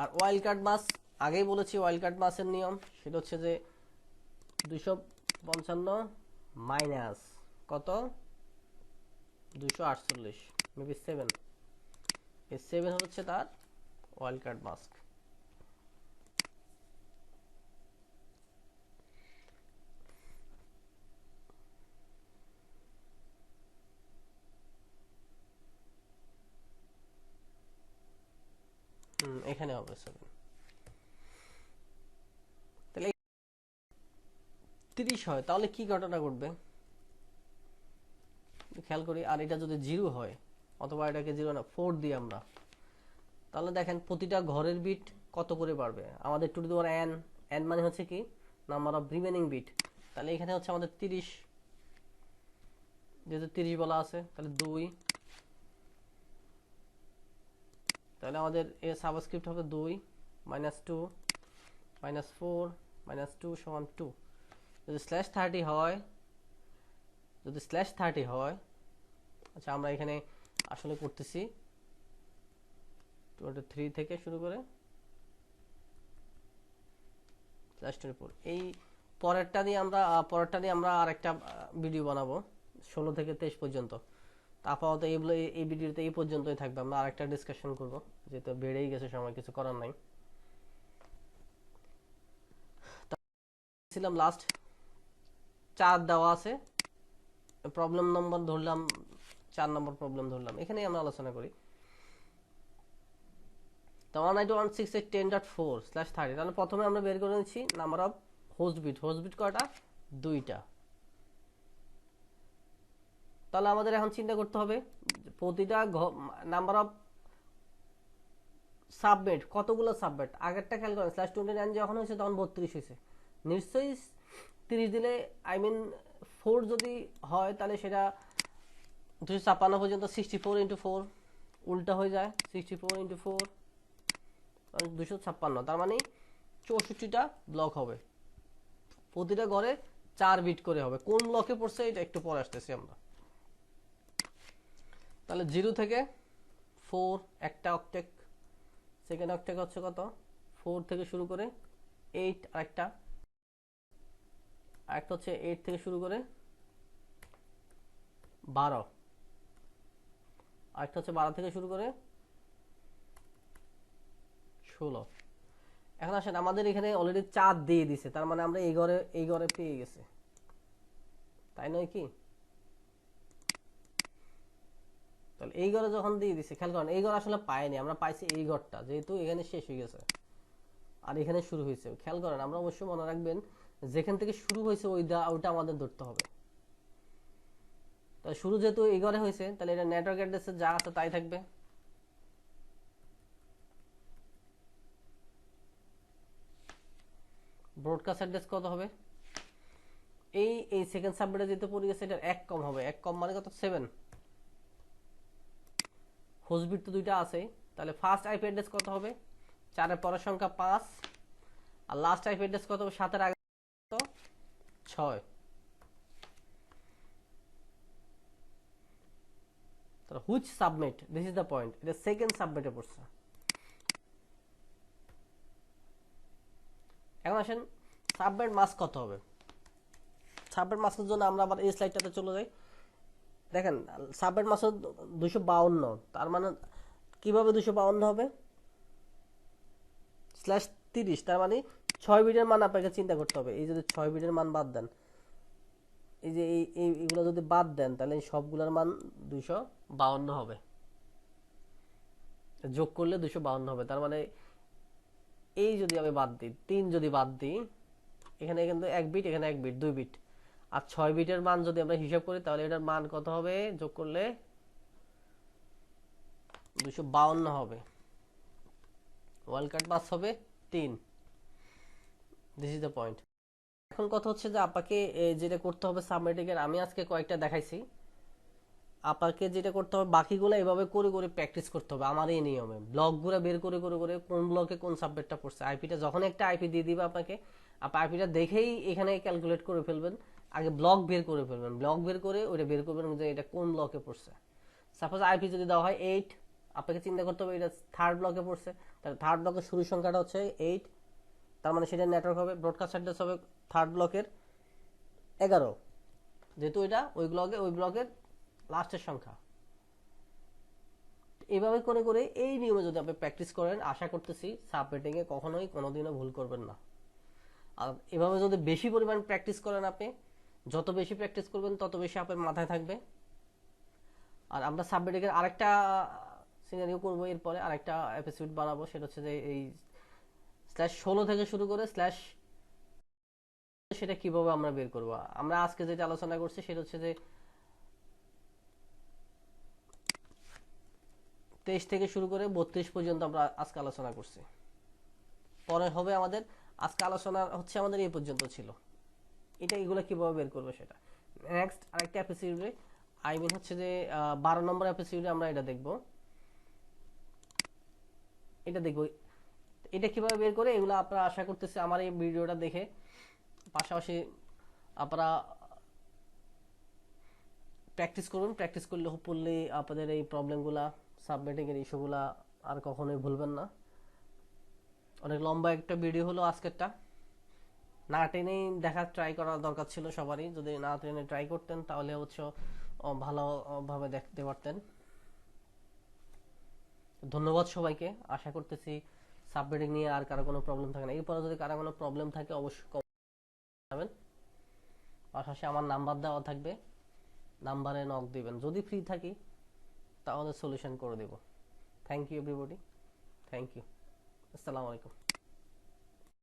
আর ওয়াইল্ড কার্ড মাস আগেই বলেছি, ওয়াইল্ড কার্ড মাসের নিয়ম সেটা হচ্ছে যে 255 মাইনাস কত? 248, মেবি 7। এই 7 হচ্ছে তার ওয়াইল্ড কার্ড মাস্ক। এখানে হবে 7। তাহলে 30 হয় তাহলে কি ঘটনা ঘটবে খেয়াল করি। আর এটা যদি 0 হয়, অথবা এটাকে 0 না 4 দিই আমরা, তাহলে দেখেন প্রতিটা ঘরের বিট কত করে বাড়বে আমাদের। To the power n, n মানে হচ্ছে কি? Number of remaining bit. তাহলে এখানে হচ্ছে আমাদের 30, যেহেতু 30 বলা আছে তাহলে 2, তাহলে আমাদের এর সাবস্ক্রিপ্ট হবে 2 -2 -4 -2 সমান 2। যদি /30 হয়, যদি /30 হয়, আচ্ছা আমরা এখানে আসলে করতেছি 23 থেকে শুরু করে /24। এই পরেরটা দিয়ে আমরা আরেকটা ভিডিও বানাবো 16 থেকে 23 পর্যন্ত। আপাতত এই ভিডিওতে এই পর্যন্তই থাকবে, আমরা আরেকটা ডিসকাশন করব, যেহেতু বেড়েই গেছে সময়, কিছু করার নাই। ছিলাম লাস্ট 4 দেওয়া আছে, প্রবলেম নম্বর ধরলাম 4 নম্বর প্রবলেম ধরলাম, এখানেই আমরা আলোচনা করি। তো 192.168.10.4/30, তাহলে প্রথমে আমরা বের করে নিচ্ছি number of host bit. Host bit কয়টা? 2টা। তাহলে আমাদের এখন চিন্তা করতে হবে প্রতিটা নাম্বার অফ সাবনেট, কতগুলো সাবনেট। আগেরটা খেয়াল করেন, /29 যখন হয়েছে তখন 32 হয়েছে, নিশ্চয়ই 30 দিলে আই মিন 4 যদি হয় তাহলে সেটা 256 পর্যন্ত 64 × 4 উল্টা হয়ে যায়, 64 × 4 256, তার মানে 64টা ব্লক হবে, প্রতিটা ঘরে 4 বিট করে হবে। কোন ব্লকে পড়ছে এটা একটু পরে আসতেছি আমরা। তাহলে 0 থেকে 4 একটা অক্টেক, সেকেন্ড অক্টেক হচ্ছে কত? 4 থেকে শুরু করে 8, আরেকটা হচ্ছে 8 থেকে শুরু করে 12, আরেকটা হচ্ছে 12 থেকে শুরু করে 16। এখন আসেন, আমাদের এখানে অলরেডি 4 দিয়ে দিছে, তার মানে আমরা এই ঘরে পেয়ে গেছে, তাই নয় কি? তাহলে এই ঘরে যখন দিয়ে দিছে, খেয়াল করেন এই ঘর আসলে পাইনি, আমরা পাইছি এই ঘরটা, যেহেতু এখানে শেষ হয়ে গেছে আর এখানে শুরু হয়েছে। খেয়াল করেন, আমরা অবশ্যই মনে রাখবেন যেখান থেকে শুরু হয়েছে ওইটা আমাদের ধরতে হবে। তাহলে শুরু যেহেতু এই ঘরে হয়েছে, তাহলে এটা নেটওয়ার্ক অ্যাড্রেসে যা আছে তাই থাকবে। ব্রডকাস্ট অ্যাড্রেস কত হবে? এই সেকেন্ড সাবনেটে যেতে পড়ে গেছে, এটার 1 কম হবে। 1 কম মানে কত? 7। হোস্ট বিট তো 2টা আছে, তাহলে ফার্স্ট আইপি অ্যাড্রেস কত হবে? 4 এর পরের সংখ্যা 5, আর লাস্ট আইপি অ্যাড্রেস কত হবে? 7 এর আগে কত? 6। তাহলে which subnet? This is the point, এটা সেকেন্ড সাবনেটে পড়ছে। এখন আসেন সাবনেট মাস্ক কত হবে? সাবমিট মাসুদের জন্য আমরা আবার এই স্লাইডটাতে চলে যাই। দেখেন সাবমিট মাসুদ 252, তার মানে কিভাবে 252 হবে, /30, তার মানে 6 বিটের মান আপনাকে চিন্তা করতে হবে। এই যদি 6 বিটের মান বাদ দেন, এই যে এইগুলো যদি বাদ দেন, তাহলে সবগুলোর মান 252 হবে, যোগ করলে 252 হবে। তার মানে এই যদি আমি বাদ দিই, 3 যদি বাদ দিই, এখানে কিন্তু 1 বিট, এখানে 1 বিট, 2 বিট, আর 6 বিটের মান যদি আমরা হিসাব করি, তাহলে এটার মান কত হবে, যোগ করলে 252 হবে। ওয়াইল্ড কার্ড পাস হবে 3। This is the point. এখন কথা হচ্ছে যে আপনাকে যেটা করতে হবে সাবমেটিকের, আমি আজকে কয়েকটা দেখাইছি, আপনাকে যেটা করতে হবে বাকিগুলো এভাবে করে করে প্র্যাকটিস করতে হবে। আমার এই নিয়মে ব্লকগুলো বের করে করে করে কোন ব্লকে কোন সাবজেক্টটা পড়ছে, আইপিটা যখন একটা আইপি দিয়ে দিবে আপনাকে, আপনি আইপিটা দেখেই এখানে ক্যালকুলেট করে ফেলবেন। আগে ব্লক বের করে ফেলবেন, ব্লক বের করে ওইটা বের করবেন যে এটা কোন ব্লকে পড়ছে। সাপোজ আইপি যদি দেওয়া হয় 8, আপনাকে চিন্তা করতে হবে এটা 3rd ব্লকে পড়ছে, তাহলে 3rd ব্লকের শুরুর সংখ্যাটা হচ্ছে 8, তার মানে সেটা নেটওয়ার্ক হবে, ব্রডকাস্ট অ্যাড্রেস হবে 3rd ব্লকের 11, যেহেতু এটা ওই ব্লকের লাস্টের সংখ্যা। এইভাবে করে করে এই নিয়মে যদি আপনি প্র্যাকটিস করেন, আশা করতেছি সাবনেটিংয়ে কখনোই কোনোদিনও ভুল করবেন না। আর এভাবে যদি বেশি পরিমাণ প্র্যাকটিস করেন, আপনি যত বেশি প্র্যাকটিস করবেন তত বেশি আপনার মাথায় থাকবে। আর আমরা সাবনেটিংয়ের আরেকটা সিনারিও করবো, এরপরে আরেকটা এপিসোড বানাবো, সেটা হচ্ছে যে এই /16 থেকে শুরু করে সেটা কিভাবে আমরা বের করবো। আমরা আজকে যেটা আলোচনা করছি সেটা হচ্ছে যে 23 থেকে শুরু করে 32 পর্যন্ত আমরা আজকে আলোচনা করছি। পরে হবে আমাদের, আজকে আলোচনা হচ্ছে আমাদের এই পর্যন্ত ছিল, এগুলো কিভাবে বের করবো সেটা নেক্সট আরেকটা এপিসোডে, হচ্ছে যে 12 নম্বর এপিসোডে আমরা এটা দেখবো এটা কিভাবে বের করে। এগুলো আপনারা আশা করতেছি আমার এই ভিডিওটা দেখে পাশাপাশি আপনারা প্র্যাকটিস করুন। প্র্যাকটিস করলে হোপফুলি আপনাদের এই প্রবলেমগুলা, সাবমিটিংয়ের ইস্যুগুলা আর কখনোই ভুলবেন না। অনেক লম্বা একটা ভিডিও হলো আজকেরটা, না টেনেই দেখা ট্রাই করার দরকার ছিল সবারই। যদি না টেনে ট্রাই করতেন তাহলে হচ্ছে ভালোভাবে দেখতে পারতেন। ধন্যবাদ সবাইকে। আশা করতেছি সাবমিটিং নিয়ে আর কারো কোনো প্রবলেম থাকে না। এরপরে যদি কারো কোনো প্রবলেম থাকে অবশ্যই কমেন্ট জানাবেন। পাশাপাশি আমার নাম্বার দেওয়া থাকবে, নাম্বারে নক দিবেন। যদি ফ্রি থাকি তাহলে সলিউশন করে দেব। Thank you everybody, thank you, আসসালামু আলাইকুম।